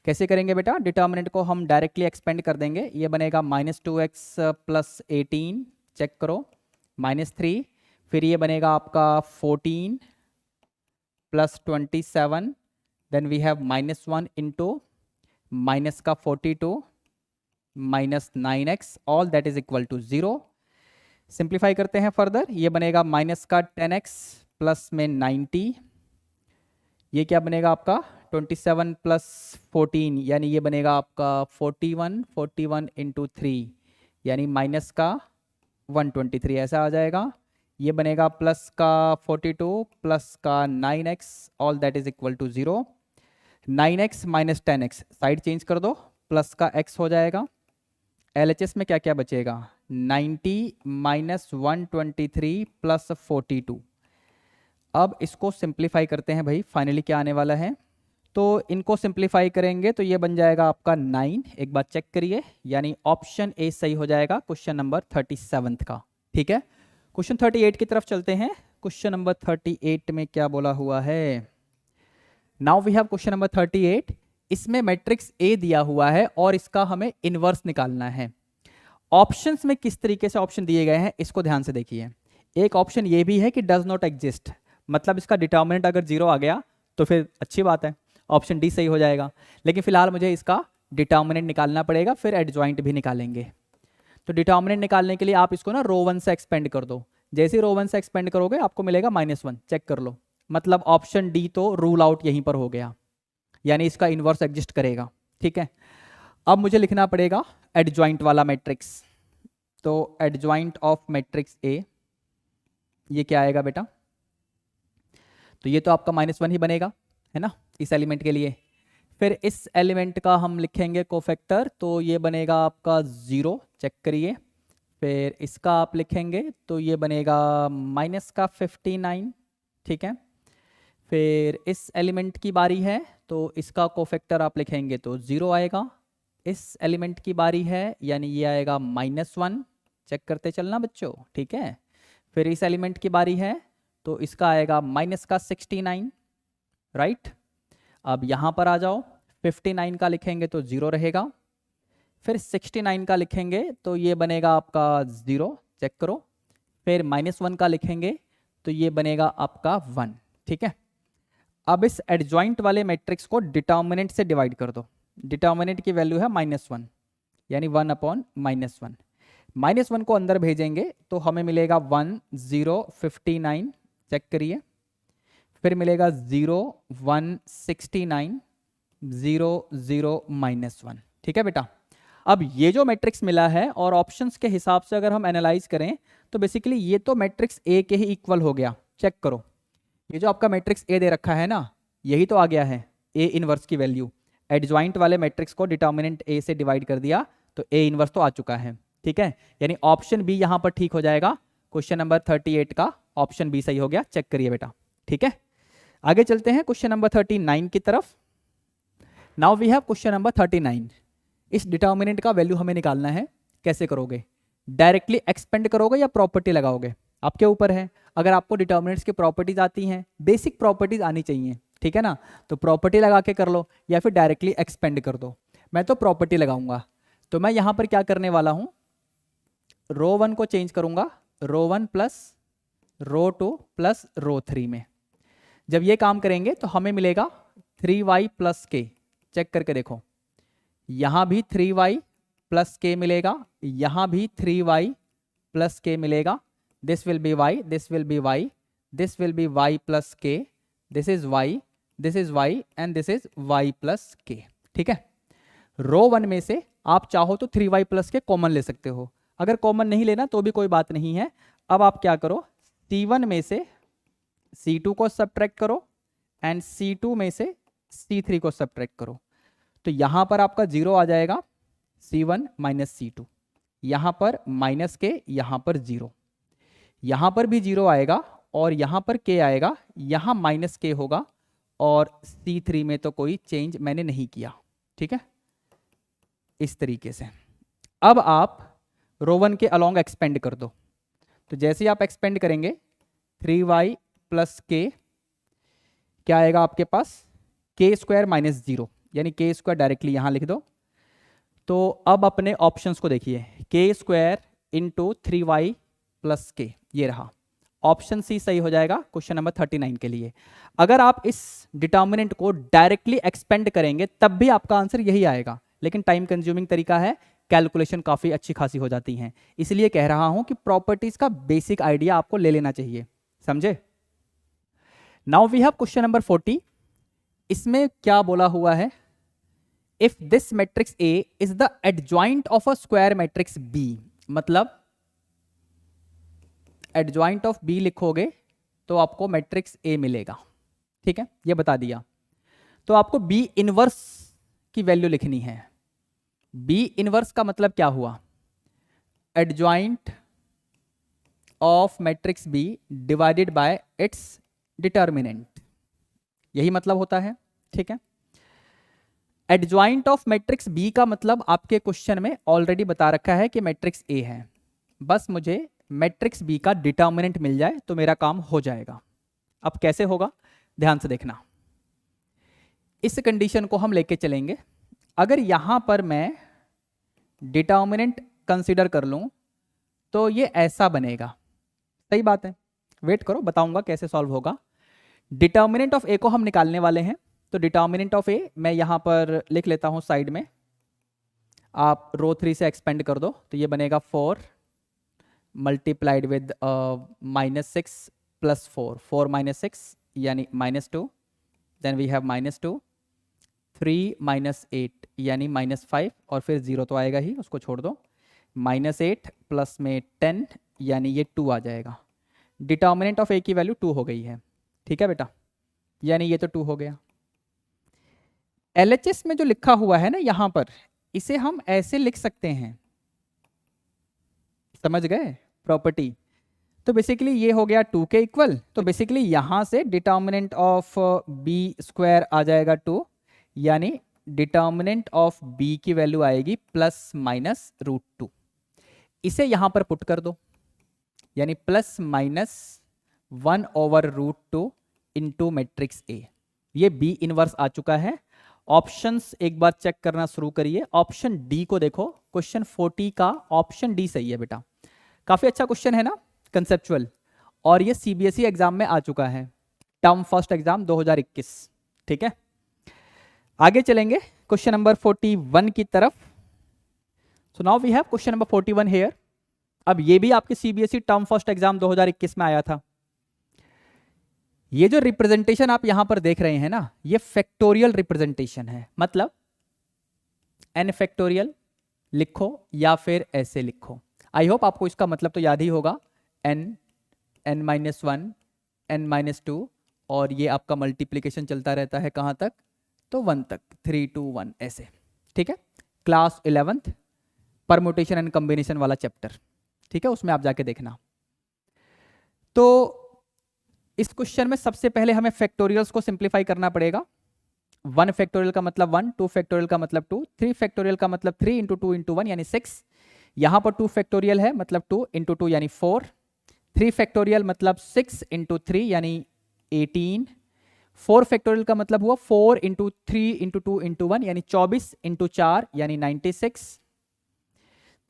कैसे करेंगे बेटा, डिटर्मिनेंट को हम डायरेक्टली एक्सपेंड कर देंगे, ये बनेगा -2x + 18, चेक करो, -3, फिर ये बनेगा आपका 14 + 27, then we have -1 into minus का 42 -9x, all that is equal to 0। Simplify करते हैं फर्दर, ये बनेगा माइनस का 10x प्लस में 90, ये क्या बनेगा आपका 27 + 14, यानी ये बनेगा आपका 41 इंटू 3, यानी माइनस का 123 ऐसा आ जाएगा। ये बनेगा प्लस का 42 प्लस का 9x, all that is equal to 0। 9x - 10x side change कर दो, प्लस का x हो जाएगा। LHS में क्या क्या बचेगा, 90 - 123 + 42। अब इसको सिंप्लीफाई करते हैं भाई, फाइनली क्या आने वाला है, तो इनको सिंप्लीफाई करेंगे तो ये बन जाएगा आपका 9, एक बार चेक करिए, यानी ऑप्शन ए सही हो जाएगा क्वेश्चन नंबर 37 का, ठीक है। क्वेश्चन 38 की तरफ चलते हैं। क्वेश्चन नंबर 38 में क्या बोला हुआ है, now we have question number 38। इसमें मैट्रिक्स ए दिया हुआ है और इसका हमें इनवर्स निकालना है। ऑप्शंस में किस तरीके से ऑप्शन दिए गए हैं इसको ध्यान से देखिए। एक ऑप्शन ये भी है कि डज नॉट एग्जिस्ट, मतलब इसका डिटर्मिनेंट अगर 0 आ गया तो फिर अच्छी बात है, ऑप्शन डी सही हो जाएगा। लेकिन फिलहाल मुझे इसका डिटर्मिनेंट निकालना पड़ेगा, फिर एडजॉइंट भी निकालेंगे। तो डिटर्मिनेंट निकालने के लिए आप इसको ना रो 1 से एक्सपेंड कर दो, जैसे ही रो 1 से एक्सपेंड करोगे आपको मिलेगा -1, चेक कर लो, मतलब ऑप्शन डी तो रूल आउट यहीं पर हो गया, यानी इसका इनवर्स एग्जिस्ट करेगा, ठीक है। अब मुझे लिखना पड़ेगा एडजॉइंट वाला मैट्रिक्स, तो एडजॉइंट ऑफ मैट्रिक्स ए, ये क्या आएगा बेटा, तो ये तो आपका -1 ही बनेगा, है ना, इस एलिमेंट के लिए। फिर इस एलिमेंट का हम लिखेंगे कोफैक्टर, तो ये बनेगा आपका 0, चेक करिए। फिर इसका आप लिखेंगे तो ये बनेगा -59, ठीक है। फिर इस एलिमेंट की बारी है, तो इसका कोफैक्टर आप लिखेंगे तो 0 आएगा। इस एलिमेंट की बारी है, यानी ये आएगा -1, चेक करते चलना बच्चों, ठीक है। फिर इस एलिमेंट की बारी है, तो इसका आएगा -69, राइट। अब यहाँ पर आ जाओ, 59 का लिखेंगे तो 0 रहेगा। फिर 69 का लिखेंगे तो ये बनेगा आपका 0, चेक करो। फिर -1 का लिखेंगे तो ये बनेगा आपका 1, ठीक है। अब इस एडजॉइंट वाले मैट्रिक्स को डिटर्मिनेंट से डिवाइड कर दो। डिटर्मिनेंट की वैल्यू है -1, यानी 1/-1। -1 को अंदर भेजेंगे तो हमें मिलेगा 1 0 59, चेक करिए। फिर मिलेगा 0 1 69 0 0 -1, ठीक है बेटा। अब ये जो मैट्रिक्स मिला है और ऑप्शंस के हिसाब से अगर हम एनालाइज करें तो बेसिकली ये तो मैट्रिक्स ए के ही इक्वल हो गया, चेक करो। ये जो आपका मैट्रिक्स ए दे रखा है ना, यही तो आ गया है ए इनवर्स की वैल्यू। एडजॉइंट वाले मैट्रिक्स को डिटर्मिनेंट ए से डिवाइड कर दिया तो ए इनवर्स तो आ चुका है, ठीक है। यानी ऑप्शन बी यहाँ पर ठीक हो जाएगा। क्वेश्चन नंबर 38 का ऑप्शन बी सही हो गया, चेक करिए बेटा, ठीक है। आगे चलते हैं क्वेश्चन नंबर 39 की तरफ। Now we have question number 39। इस डिटर्मिनेंट का वैल्यू हमें निकालना है। कैसे करोगे, डायरेक्टली एक्सपेंड करोगे या प्रॉपर्टी लगाओगे, आपके ऊपर है। अगर आपको डिटर्मिनेंट्स की प्रॉपर्टीज आती हैं, बेसिक प्रॉपर्टीज आनी चाहिए, ठीक है ना, तो प्रॉपर्टी लगा के कर लो या फिर डायरेक्टली एक्सपेंड कर दो। मैं तो प्रॉपर्टी लगाऊंगा, तो मैं यहां पर क्या करने वाला हूं, रो 1 को चेंज करूंगा रो 1 प्लस रो 2 प्लस रो 3 में। जब ये काम करेंगे तो हमें मिलेगा 3y प्लस के। चेक करके देखो, यहां भी 3y प्लस के मिलेगा, यहां भी 3y प्लस के मिलेगा। This will be y, this will be y, this will be y plus k, this is y, this is y and this is y plus k, ठीक है। रो 1 में से आप चाहो तो 3y प्लस के common ले सकते हो, अगर कॉमन नहीं लेना तो भी कोई बात नहीं है। अब आप क्या करो, C1 में से C2 को सब्ट्रैक्ट करो एंड C2 में से C3 को सब्ट्रैक्ट करो, तो यहां पर आपका 0 आ जाएगा, C1 माइनस C2, यहां पर माइनस के, यहां पर 0, यहां पर भी 0 आएगा और यहां पर k आएगा, यहां माइनस k होगा और C3 में तो कोई चेंज मैंने नहीं किया, ठीक है, इस तरीके से। अब आप रो 1 के अलोंग एक्सपेंड कर दो, तो जैसे ही आप एक्सपेंड करेंगे 3y प्लस के, क्या आएगा आपके पास, के स्क्वायर माइनस 0, यानी के स्क्वायर डायरेक्टली यहां लिख दो। तो अब अपने ऑप्शंस को देखिए, के स्क्वायर इंटू 3y प्लस के, ये रहा, ऑप्शन सी सही हो जाएगा क्वेश्चन नंबर 39 के लिए। अगर आप इस डिटर्मिनेंट को डायरेक्टली एक्सपेंड करेंगे तब भी आपका आंसर यही आएगा, लेकिन टाइम कंज्यूमिंग तरीका है, कैलकुलेशन काफ़ी अच्छी खासी हो जाती हैं, इसलिए कह रहा हूं कि प्रॉपर्टीज का बेसिक आइडिया आपको ले लेना चाहिए, समझे। Now we have question number 40। इसमें क्या बोला हुआ है, if this matrix A is the adjoint of a square matrix B, मतलब एडजॉइंट ऑफ बी लिखोगे तो आपको मैट्रिक्स ए मिलेगा, ठीक है, ये बता दिया। तो आपको बी इनवर्स की वैल्यू लिखनी है। बी इनवर्स का मतलब क्या हुआ, adjoint of matrix B divided by its determinant, यही मतलब होता है, ठीक है। एडजॉइंट ऑफ मैट्रिक्स बी का मतलब आपके क्वेश्चन में ऑलरेडी बता रखा है कि मैट्रिक्स ए है, बस मुझे मैट्रिक्स बी का डिटर्मिनेंट मिल जाए तो मेरा काम हो जाएगा। अब कैसे होगा, ध्यान से देखना, इस कंडीशन को हम लेके चलेंगे। अगर यहां पर मैं डिटर्मिनेंट कंसीडर कर लूं तो ये ऐसा बनेगा, सही बात है, वेट करो बताऊंगा कैसे सॉल्व होगा। डिटर्मिनेंट ऑफ ए को हम निकालने वाले हैं, तो डिटर्मिनेंट ऑफ ए मैं यहां पर लिख लेता हूं साइड में, आप रो 3 से एक्सपेंड कर दो, तो ये बनेगा 4 मल्टीप्लाइड विद -6 प्लस 4 माइनस 6 यानी -2, देन वी हैव -2, 3 माइनस 8 यानी -5 और फिर 0 तो आएगा ही, उसको छोड़ दो, -8 प्लस में 10 यानी ये 2 आ जाएगा। डिटर्मिनेंट ऑफ ए की वैल्यू 2 हो गई है, ठीक है बेटा, यानी ये तो 2 हो गया। LHS में जो लिखा हुआ है ना यहां पर, इसे हम ऐसे लिख सकते हैं, समझ गए प्रॉपर्टी। तो बेसिकली ये हो गया 2 के इक्वल, तो बेसिकली यहां से डिटर्मिनेंट ऑफ बी स्क्वायर आ जाएगा 2, यानी डिटर्मिनेंट ऑफ बी की वैल्यू आएगी ±√2। इसे यहां पर पुट कर दो, यानी ±1/√2 इंटू मैट्रिक्स ए। ये बी इनवर्स आ चुका है। ऑप्शंस एक बार चेक करना शुरू करिए, ऑप्शन डी को देखो, क्वेश्चन 40 का ऑप्शन डी सही है बेटा, काफी अच्छा क्वेश्चन है ना, कंसेप्चुअल, और ये CBSE एग्जाम में आ चुका है, टर्म फर्स्ट एग्जाम 2021, ठीक है। आगे चलेंगे क्वेश्चन नंबर 41 की तरफ। So now we have question number 41 here. अब ये भी आपके CBSE टर्म फर्स्ट एग्जाम 2021 में आया था। ये जो रिप्रेजेंटेशन आप यहां पर देख रहे हैं ना, ये फैक्टोरियल रिप्रेजेंटेशन है, मतलब n फैक्टोरियल लिखो या फिर ऐसे लिखो। आई होप आपको इसका मतलब तो याद ही होगा, n, n-1, n-2, और ये आपका मल्टीप्लीकेशन चलता रहता है कहां तक, तो 1 तक, 3 to 1 ऐसे, ठीक है। Class 11th permutation and combination वाला चैप्टर, ठीक है, उसमें आप जाके देखना। तो इस क्वेश्चन में सबसे पहले हमें फैक्टोरियल्स को सिंप्लीफाई करना पड़ेगा। 1 फैक्टोरियल का मतलब 1, 2 फैक्टोरियल का मतलब 2, 3 फैक्टोरियल का मतलब 3 इंटू 2 इंटू 1 यानी 6। यहां पर 2 फैक्टोरियल है मतलब 2 इंटू 2 यानी 4। 3 फैक्टोरियल मतलब 6 इंटू 3 यानी 18। 4 फैक्टोरियल का मतलब हुआ 4 इंटू 3 इंटू 2 इंटू 1 यानी 24 इंटू 4 यानी 96।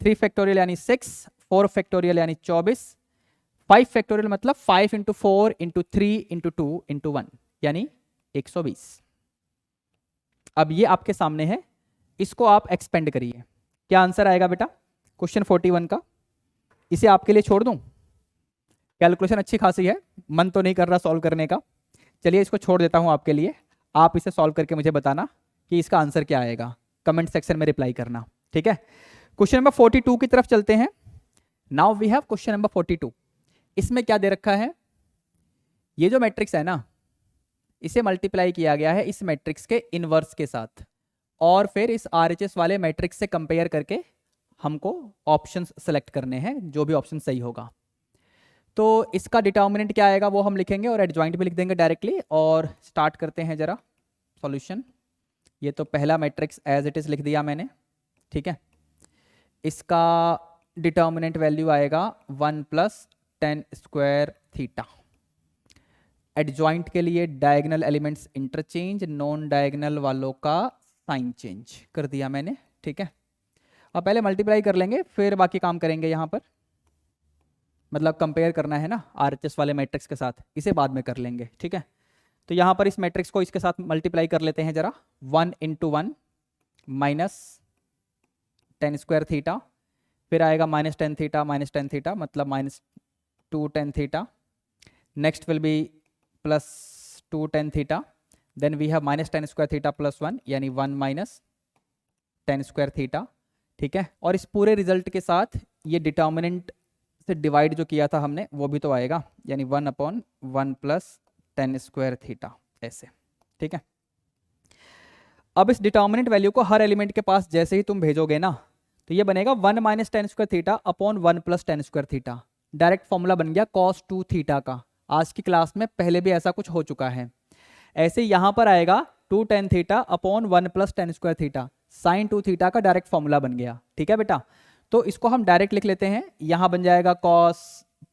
3 फैक्टोरियल यानी 6, 4 फैक्टोरियल यानी 24, 5 फैक्टोरियल मतलब 5 इंटू 4 इंटू 3 इंटू 2 इंटू 1 यानी 120। अब ये आपके सामने है, इसको आप एक्सपेंड करिए, क्या आंसर आएगा बेटा क्वेश्चन 41 का। इसे आपके लिए छोड़ दूं, कैलकुलेशन अच्छी खासी है, मन तो नहीं कर रहा सॉल्व करने का, चलिए इसको छोड़ देता हूं आपके लिए। आप इसे सॉल्व करके मुझे बताना कि इसका आंसर क्या आएगा, कमेंट सेक्शन में रिप्लाई करना, ठीक है। क्वेश्चन नंबर 42 की तरफ चलते हैं। Now we have question number 42। इसमें क्या दे रखा है, ये जो मैट्रिक्स है ना, इसे मल्टीप्लाई किया गया है इस मैट्रिक्स के इनवर्स के साथ, और फिर इस आरएचएस वाले मैट्रिक्स से कंपेयर करके हमको ऑप्शंस सेलेक्ट करने हैं, जो भी ऑप्शन सही होगा। तो इसका डिटर्मिनेंट क्या आएगा वो हम लिखेंगे और एडजॉइंट भी लिख देंगे डायरेक्टली, और स्टार्ट करते हैं जरा सॉल्यूशन। ये तो पहला मैट्रिक्स एज इट इज लिख दिया मैंने, ठीक है। इसका डिटर्मिनेंट वैल्यू आएगा 1 + tan स्क्वायर थीटा। एडजॉइंट के लिए diagonal elements interchange, non diagonal वालों का साइन चेंज कर दिया मैंने, ठीक है। अब पहले मल्टीप्लाई कर लेंगे फिर बाकी काम करेंगे यहाँ पर, मतलब कंपेयर करना है ना आरएचएस वाले मैट्रिक्स के साथ, इसे बाद में कर लेंगे, ठीक है। तो यहाँ पर इस मैट्रिक्स को इसके साथ मल्टीप्लाई कर लेते हैं जरा। 1 into 1 minus tan square theta, फिर आएगा -tan थीटा मतलब -2 tan theta. Next will be +2 tan theta, then we have -tan square theta +1 यानी 1 माइनस tan स्क्वायर थीटा, ठीक है। और इस पूरे रिजल्ट के साथ ये डिटर्मिनेंट से डिवाइड जो किया था हमने वो भी तो आएगा, यानी 1/1 + tan स्क्वायर थीटा, ऐसे, ठीक है। अब इस डिटर्मिनेंट वैल्यू को हर एलिमेंट के पास जैसे ही तुम भेजोगे ना, तो ये बनेगा 1 - tan square theta upon 1 + tan square theta. Direct formula बन गया cos 2 थीटा का। आज की क्लास में पहले भी ऐसा कुछ हो चुका है। ऐसे यहां पर आएगा 2 tan theta upon 1 + tan square theta, sin 2 theta का डायरेक्ट फॉर्मूला बन गया, ठीक है बेटा। तो इसको हम डायरेक्ट लिख लेते हैं, यहां बन जाएगा cos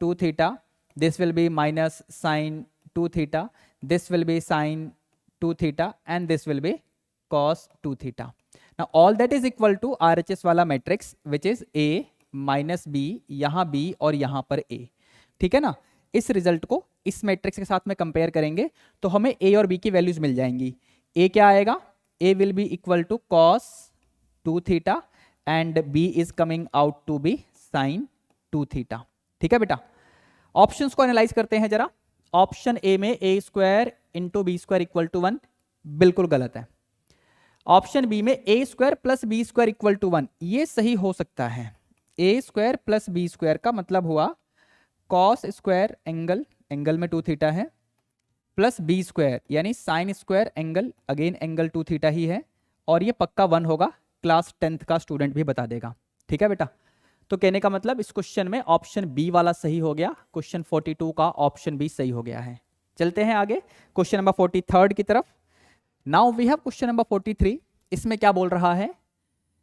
2 theta, this will B minus sin 2 theta, this will B sin 2 theta and this will B cos 2 theta. Now all that is equal to RHS वाला matrix which is A - B, यहाँ B और यहाँ पर A, ठीक है ना। इस result को इस मैट्रिक्स के साथ में कंपेयर करेंगे तो हमें A और B की वैल्यूज मिल जाएंगी। A क्या आएगा, A will be equal to cos 2 theta and B is coming out to be sin 2 theta, ठीक है बेटा। ऑप्शंस को एनालाइज करते हैं जरा। ऑप्शन A में A square into B square equal to 1 बिल्कुल गलत है। ऑप्शन बी में A square + B square equal to 1 ये सही हो सकता है। A स्क्वायर + B स्क्वायर का मतलब हुआ cos स्क्वायर एंगल में 2 थीटा है, प्लस B स्क्वायर यानी sin स्क्वायर एंगल 2 थीटा ही है, और ये पक्का 1 होगा, क्लास 10th का स्टूडेंट भी बता देगा, ठीक है बेटा। तो कहने का मतलब इस क्वेश्चन में ऑप्शन बी वाला सही हो गया, क्वेश्चन 42 का ऑप्शन बी सही हो गया है। चलते हैं आगे क्वेश्चन नंबर 43 की तरफ। Now we have question number 43। इसमें क्या बोल रहा है,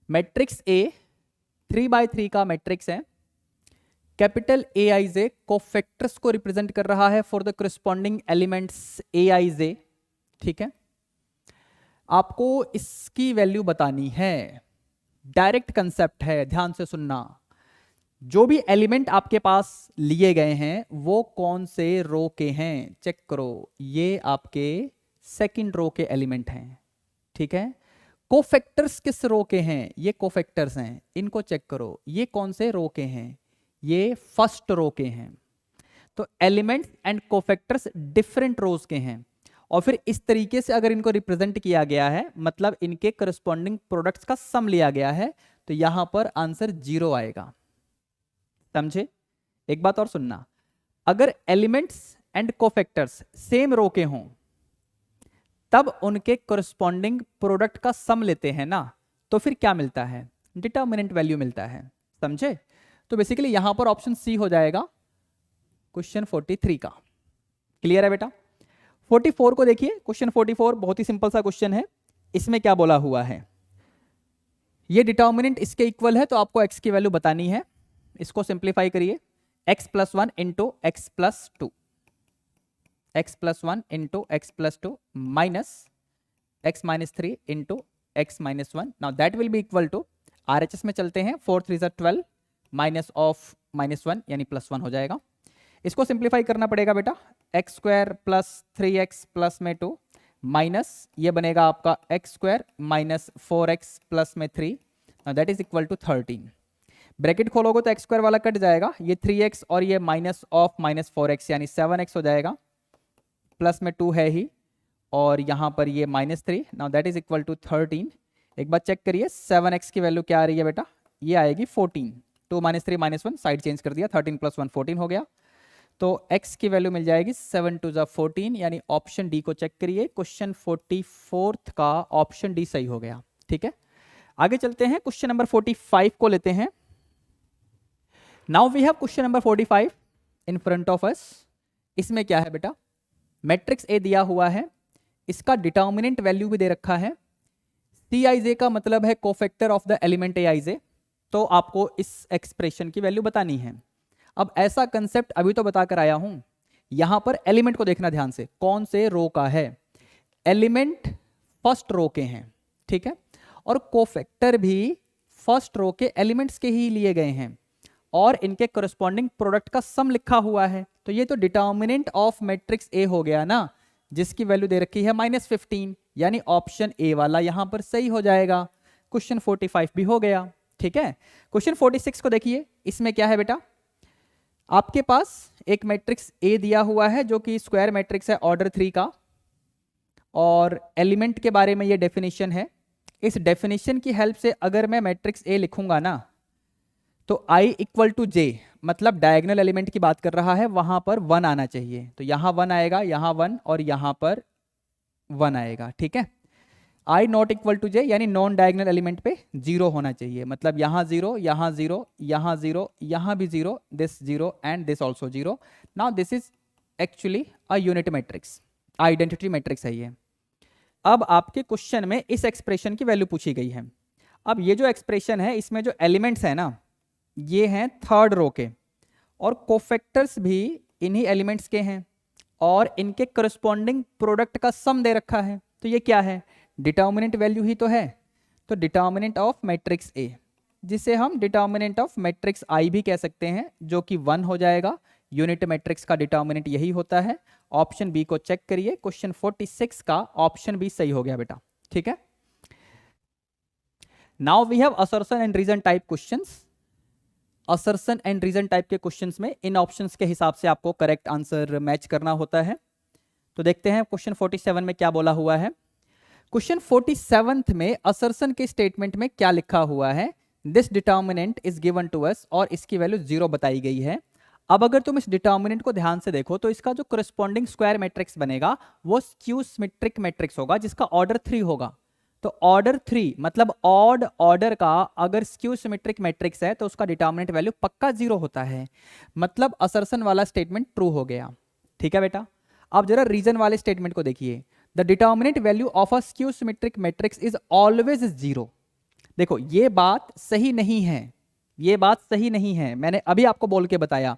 मैट्रिक्स ए 3/3 का मैट्रिक्स है, capital A I J cofactors को रिप्रेजेंट कर रहा है फॉर द करस्पॉन्डिंग एलिमेंट्स ए आई जे, ठीक है। आपको इसकी वैल्यू बतानी है, डायरेक्ट कंसेप्ट है, ध्यान से सुनना। जो भी एलिमेंट आपके पास लिए गए हैं वो कौन से रो के हैं, चेक करो। ये आपके सेकंड रो के एलिमेंट हैं, ठीक है। कोफैक्टर्स किस रो के हैं, ये कोफैक्टर्स हैं, इनको चेक करो। ये कौन से रो के हैं, ये फर्स्ट रो के हैं। तो एलिमेंट्स एंड कोफैक्टर्स डिफरेंट रोज के हैं, और फिर इस तरीके से अगर इनको रिप्रेजेंट किया गया है मतलब इनके करस्पॉन्डिंग प्रोडक्ट्स का सम लिया गया है, तो यहां पर आंसर 0 आएगा, समझे। एक बात और सुनना, अगर elements and cofactors same row के हों तब उनके करस्पॉन्डिंग प्रोडक्ट का सम लेते हैं ना, तो फिर क्या मिलता है, डिटर्मिनेंट वैल्यू मिलता है, समझे? तो बेसिकली यहां पर ऑप्शन सी हो जाएगा क्वेश्चन 43 का। क्लियर है बेटा? 44 को देखिए, क्वेश्चन 44 बहुत ही सिंपल सा क्वेश्चन है। इसमें क्या बोला हुआ है, ये डिटर्मिनेंट इसके इक्वल है तो आपको x की वैल्यू बतानी है। इसको सिंप्लीफाई करिए, x plus 1 into x plus 2, x plus 1 into x plus 2 minus x minus 3 into x minus 1। Now that will be equal to, RHS में चलते हैं, 4 3 12 माइनस ऑफ माइनस 1 यानी प्लस 1 हो जाएगा। इसको सिंप्लीफाई करना पड़ेगा बेटा, x square plus 3x plus में 2 माइनस ये बनेगा आपका x square minus 4x plus में 3, that is equal to 13। Bracket खोलोगे तो एक्स स्क्वायर वाला कट जाएगा, ये 3x और ये माइनस ऑफ माइनस 4x यानी 7x हो जाएगा, प्लस में 2 है ही, और यहाँ पर ये minus 3, now that is equal to 13। एक बार चेक करिए 7x की वैल्यू क्या आ रही है बेटा, ये आएगी 14। 2 माइनस 3 माइनस 1 साइड चेंज कर दिया, 13 प्लस 1 14 हो गया। तो x की वैल्यू मिल जाएगी 7 2 14, यानी ऑप्शन डी को चेक करिए, क्वेश्चन 44 का ऑप्शन डी सही हो गया। ठीक है, आगे चलते हैं, क्वेश्चन नंबर 45 को लेते हैं। Now we have question number 45 in front of us. इसमें क्या है बेटा, मैट्रिक्स ए दिया हुआ है, इसका डिटर्मिनेंट वैल्यू भी दे रखा है। Cij का मतलब है cofactor of the element Aij, तो आपको इस एक्सप्रेशन की वैल्यू बतानी है। अब ऐसा कंसेप्ट अभी तो बताकर आया हूं, यहां पर एलिमेंट को देखना ध्यान से, कौन से रो का है, एलिमेंट फर्स्ट रो के हैं, ठीक है, और कोफैक्टर भी फर्स्ट रो के एलिमेंट्स के ही लिए गए हैं, और इनके करस्पॉन्डिंग प्रोडक्ट का सम लिखा हुआ है। तो ये तो डिटर्मिनेंट ऑफ मैट्रिक्स ए हो गया ना, जिसकी वैल्यू दे रखी है -15, यानी ऑप्शन ए वाला यहां पर सही हो जाएगा। क्वेश्चन 45 भी हो गया। ठीक है, क्वेश्चन 46 को देखिए, इसमें क्या है बेटा, आपके पास एक मैट्रिक्स ए दिया हुआ है जो कि स्क्वायर मैट्रिक्स है ऑर्डर 3 का, और एलिमेंट के बारे में ये डेफिनेशन है। इस डेफिनेशन की हेल्प से अगर मैं मैट्रिक्स ए लिखूंगा ना, तो i इक्वल टू जे, मतलब डायगोनल एलिमेंट की बात कर रहा है, वहां पर 1 आना चाहिए। तो यहां 1 आएगा, यहां 1 और यहां पर 1 आएगा। ठीक है, i नॉट इक्वल टू जे, यानी नॉन डायगोनल एलिमेंट पे 0 होना चाहिए, मतलब यहां 0, यहां 0, यहां 0, यहां भी 0, this 0 and this also 0। Now this is actually a unit matrix, identity matrix है ये। अब आपके क्वेश्चन में इस एक्सप्रेशन की वैल्यू पूछी गई है। अब ये जो एक्सप्रेशन है, इसमें जो एलिमेंट्स है ना, ये हैं थर्ड रो के, और कोफैक्टर्स भी इन्हीं एलिमेंट्स के हैं, और इनके करस्पॉन्डिंग प्रोडक्ट का सम दे रखा है। तो ये क्या है, डिटर्मिनेंट वैल्यू ही तो है। तो डिटर्मिनेंट ऑफ मैट्रिक्स ए, जिसे हम डिटर्मिनेंट ऑफ मैट्रिक्स आई भी कह सकते हैं, जो कि 1 हो जाएगा। यूनिट मैट्रिक्स का डिटर्मिनेंट यही होता है। ऑप्शन बी को चेक करिए, क्वेश्चन 46 का ऑप्शन बी सही हो गया बेटा। ठीक है, now we have assertion and reason type questions. Assertion and reason type के क्वेश्चंस में इन ऑप्शंस के हिसाब से आपको करेक्ट आंसर मैच करना होता है। तो देखते हैं क्वेश्चन 47 में क्या बोला हुआ है। क्वेश्चन 47 में असर्शन के स्टेटमेंट में क्या लिखा हुआ है, this determinant is given to us, और इसकी वैल्यू 0 बताई गई है। अब अगर तुम इस डिटर्मिनेंट को ध्यान से देखो, तो इसका जो करस्पॉन्डिंग स्क्वायर मैट्रिक्स बनेगा वो स्क्यू सिमेट्रिक मैट्रिक्स होगा, जिसका ऑर्डर 3 होगा। तो ऑर्डर 3 मतलब ऑड ऑर्डर का अगर स्क्यू सिमेट्रिक मैट्रिक्स है, तो उसका डिटर्मिनेंट वैल्यू पक्का 0 होता है, मतलब असर्शन वाला स्टेटमेंट ट्रू हो गया। ठीक है बेटा, अब जरा रीजन वाले स्टेटमेंट को देखिए, the determinant value of a skew symmetric matrix is always 0। देखो ये बात सही नहीं है, ये बात सही नहीं है, मैंने अभी आपको बोल के बताया।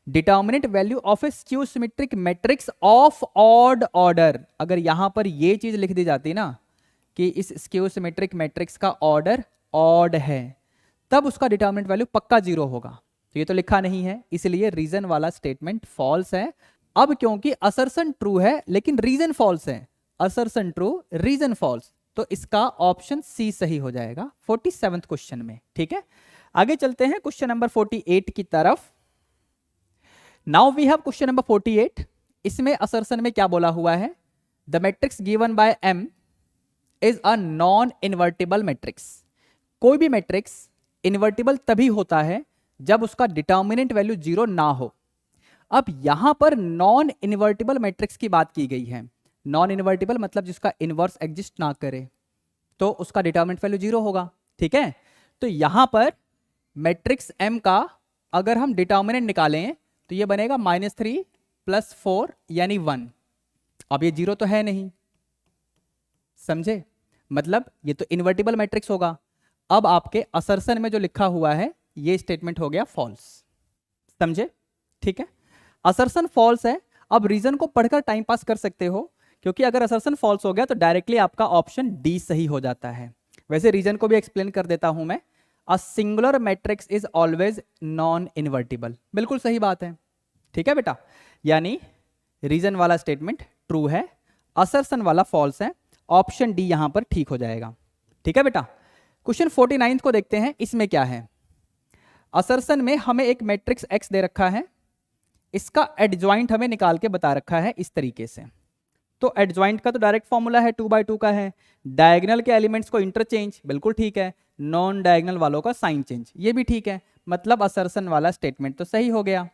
Determinant value of A skew symmetric matrix of odd order, अगर यहां पर ये चीज लिख दी जाती ना कि इस स्क्यू सिमेट्रिक मैट्रिक्स का ऑर्डर ऑड है, तब उसका डिटर्मिनेंट वैल्यू पक्का 0 होगा। तो ये तो लिखा नहीं है, इसलिए रीजन वाला स्टेटमेंट फॉल्स है। अब क्योंकि असर्शन ट्रू है लेकिन रीजन फॉल्स है, असर्शन ट्रू रीजन फॉल्स, तो इसका ऑप्शन सी सही हो जाएगा 47वें क्वेश्चन में। ठीक है, आगे चलते हैं क्वेश्चन नंबर 48 की तरफ। Now we have question number 48। इसमें असर्शन में क्या बोला हुआ है, the matrix given by M is a non invertible matrix. कोई भी मैट्रिक्स इन्वर्टिबल तभी होता है जब उसका डिटर्मिनेंट वैल्यू 0 ना हो। अब यहां पर नॉन इन्वर्टिबल मैट्रिक्स की बात की गई है। नॉन इन्वर्टिबल मतलब जिसका इनवर्स एग्जिस्ट ना करे, तो उसका डिटर्मिनेंट वैल्यू 0 होगा। ठीक है, तो यहां पर मैट्रिक्स M का अगर हम डिटर्मिनेंट निकालें तो ये बनेगा -3 + 4 यानी 1। अब ये 0 तो है नहीं, समझे? मतलब ये तो इन्वर्टिबल मैट्रिक्स होगा। अब आपके असर्शन में जो लिखा हुआ है ये स्टेटमेंट हो गया फॉल्स, समझे? ठीक है, असर्शन फॉल्स है। अब रीजन को पढ़कर टाइम पास कर सकते हो, क्योंकि अगर असर्शन फॉल्स हो गया तो डायरेक्टली आपका ऑप्शन डी सही हो जाता है। वैसे रीजन को भी एक्सप्लेन कर देता हूं मैं। A singular matrix is always non invertible, बिल्कुल सही बात है। ठीक है बेटा, यानी रीजन वाला स्टेटमेंट ट्रू है, असर्शन वाला फॉल्स है, ऑप्शन डी यहां पर ठीक हो जाएगा। ठीक है बेटा, क्वेश्चन 49 को देखते हैं। इसमें क्या है, असर्शन में हमें एक मैट्रिक्स एक्स दे रखा है, इसका एडजॉइंट हमें निकाल के बता रखा है इस तरीके से। तो एडजॉइंट का तो डायरेक्ट फॉर्मूला है 2/2 का है, डायगोनल के एलिमेंट्स को इंटरचेंज, बिल्कुल ठीक है, नॉन डायगोनल वालों का साइन चेंज, ये भी ठीक है, मतलब असर्शन वाला स्टेटमेंट तो सही हो गया।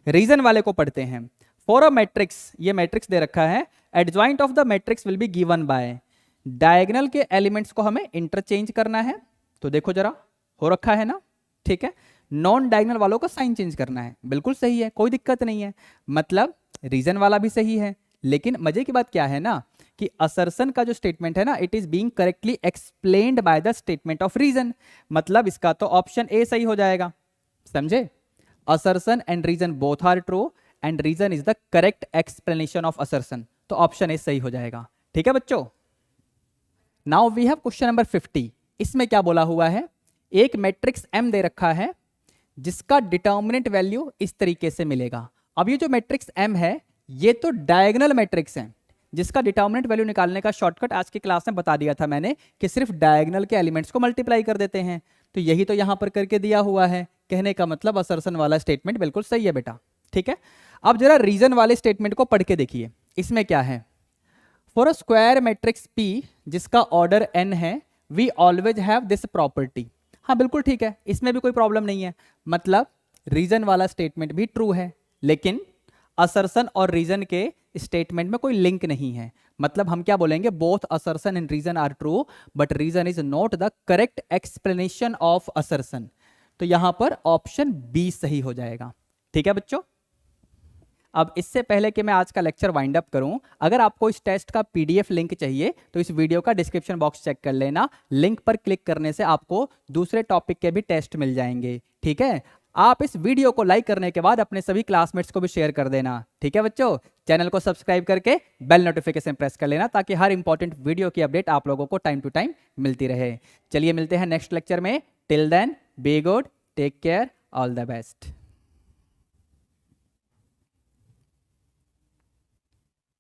रीजन वाले को पढ़ते हैं। फॉर अ मैट्रिक्स, ये मैट्रिक्स दे रखा है, adjoint of the matrix will be given by, diagonal के एलिमेंट्स को हमें इंटरचेंज करना है, तो देखो जरा हो रखा है ना, ठीक है, नॉन डायगोनल वालों को साइन चेंज करना है, बिल्कुल सही है, कोई दिक्कत नहीं है, मतलब रीजन वाला भी सही है। लेकिन मजे की बात क्या है ना कि असर्शन का जो स्टेटमेंट है ना, it is being correctly explained by the statement of reason, मतलब इसका तो ऑप्शन ए सही हो जाएगा, समझे? Assertion and reason both are true and reason is the correct explanation of assertion, तो ऑप्शन ए सही हो जाएगा। ठीक है बच्चों, now we have question number 50। इसमें क्या बोला हुआ है, एक मैट्रिक्स M दे रखा है जिसका डिटर्मिनेंट वैल्यू इस तरीके से मिलेगा। अब ये जो मैट्रिक्स M है ये तो डायगोनल मैट्रिक्स है, जिसका डिटर्मिनेंट वैल्यू निकालने का शॉर्टकट आज की क्लास में बता दिया था मैंने कि सिर्फ डायगोनल के एलिमेंट्स को मल्टीप्लाई कर देते हैं, तो यही तो यहां पर करके दिया हुआ है। कहने का मतलब असर्शन वाला स्टेटमेंट बिल्कुल सही है बेटा। ठीक है, अब जरा रीजन वाले स्टेटमेंट को पढ़ के देखिए, इसमें क्या है। For a square matrix P जिसका ऑर्डर n है, we always have this property. हाँ बिल्कुल ठीक है, इसमें भी कोई प्रॉब्लम नहीं है, मतलब रीजन वाला स्टेटमेंट भी ट्रू है, लेकिन असर्शन और रीजन के स्टेटमेंट में कोई लिंक नहीं है। मतलब हम क्या बोलेंगे, both assertion and reason are true but reason is not the correct explanation of assertion, तो यहां पर ऑप्शन बी सही हो जाएगा। ठीक है बच्चों, अब इससे पहले कि मैं आज का लेक्चर वाइंड अप करूं, अगर आपको इस टेस्ट का पीडीएफ लिंक चाहिए तो इस वीडियो का डिस्क्रिप्शन बॉक्स चेक कर लेना, लिंक पर क्लिक करने से आपको दूसरे टॉपिक के भी टेस्ट मिल जाएंगे। ठीक है, आप इस वीडियो को लाइक करने के बाद अपने सभी क्लासमेट्स को भी शेयर कर देना। ठीक है बच्चों, चैनल को सब्सक्राइब करके बेल नोटिफिकेशन प्रेस कर लेना ताकि हर इंपॉर्टेंट वीडियो की अपडेट आप लोगों को टाइम टू टाइम मिलती रहे। चलिए मिलते हैं नेक्स्ट लेक्चर में, till then be good, take care, all the best.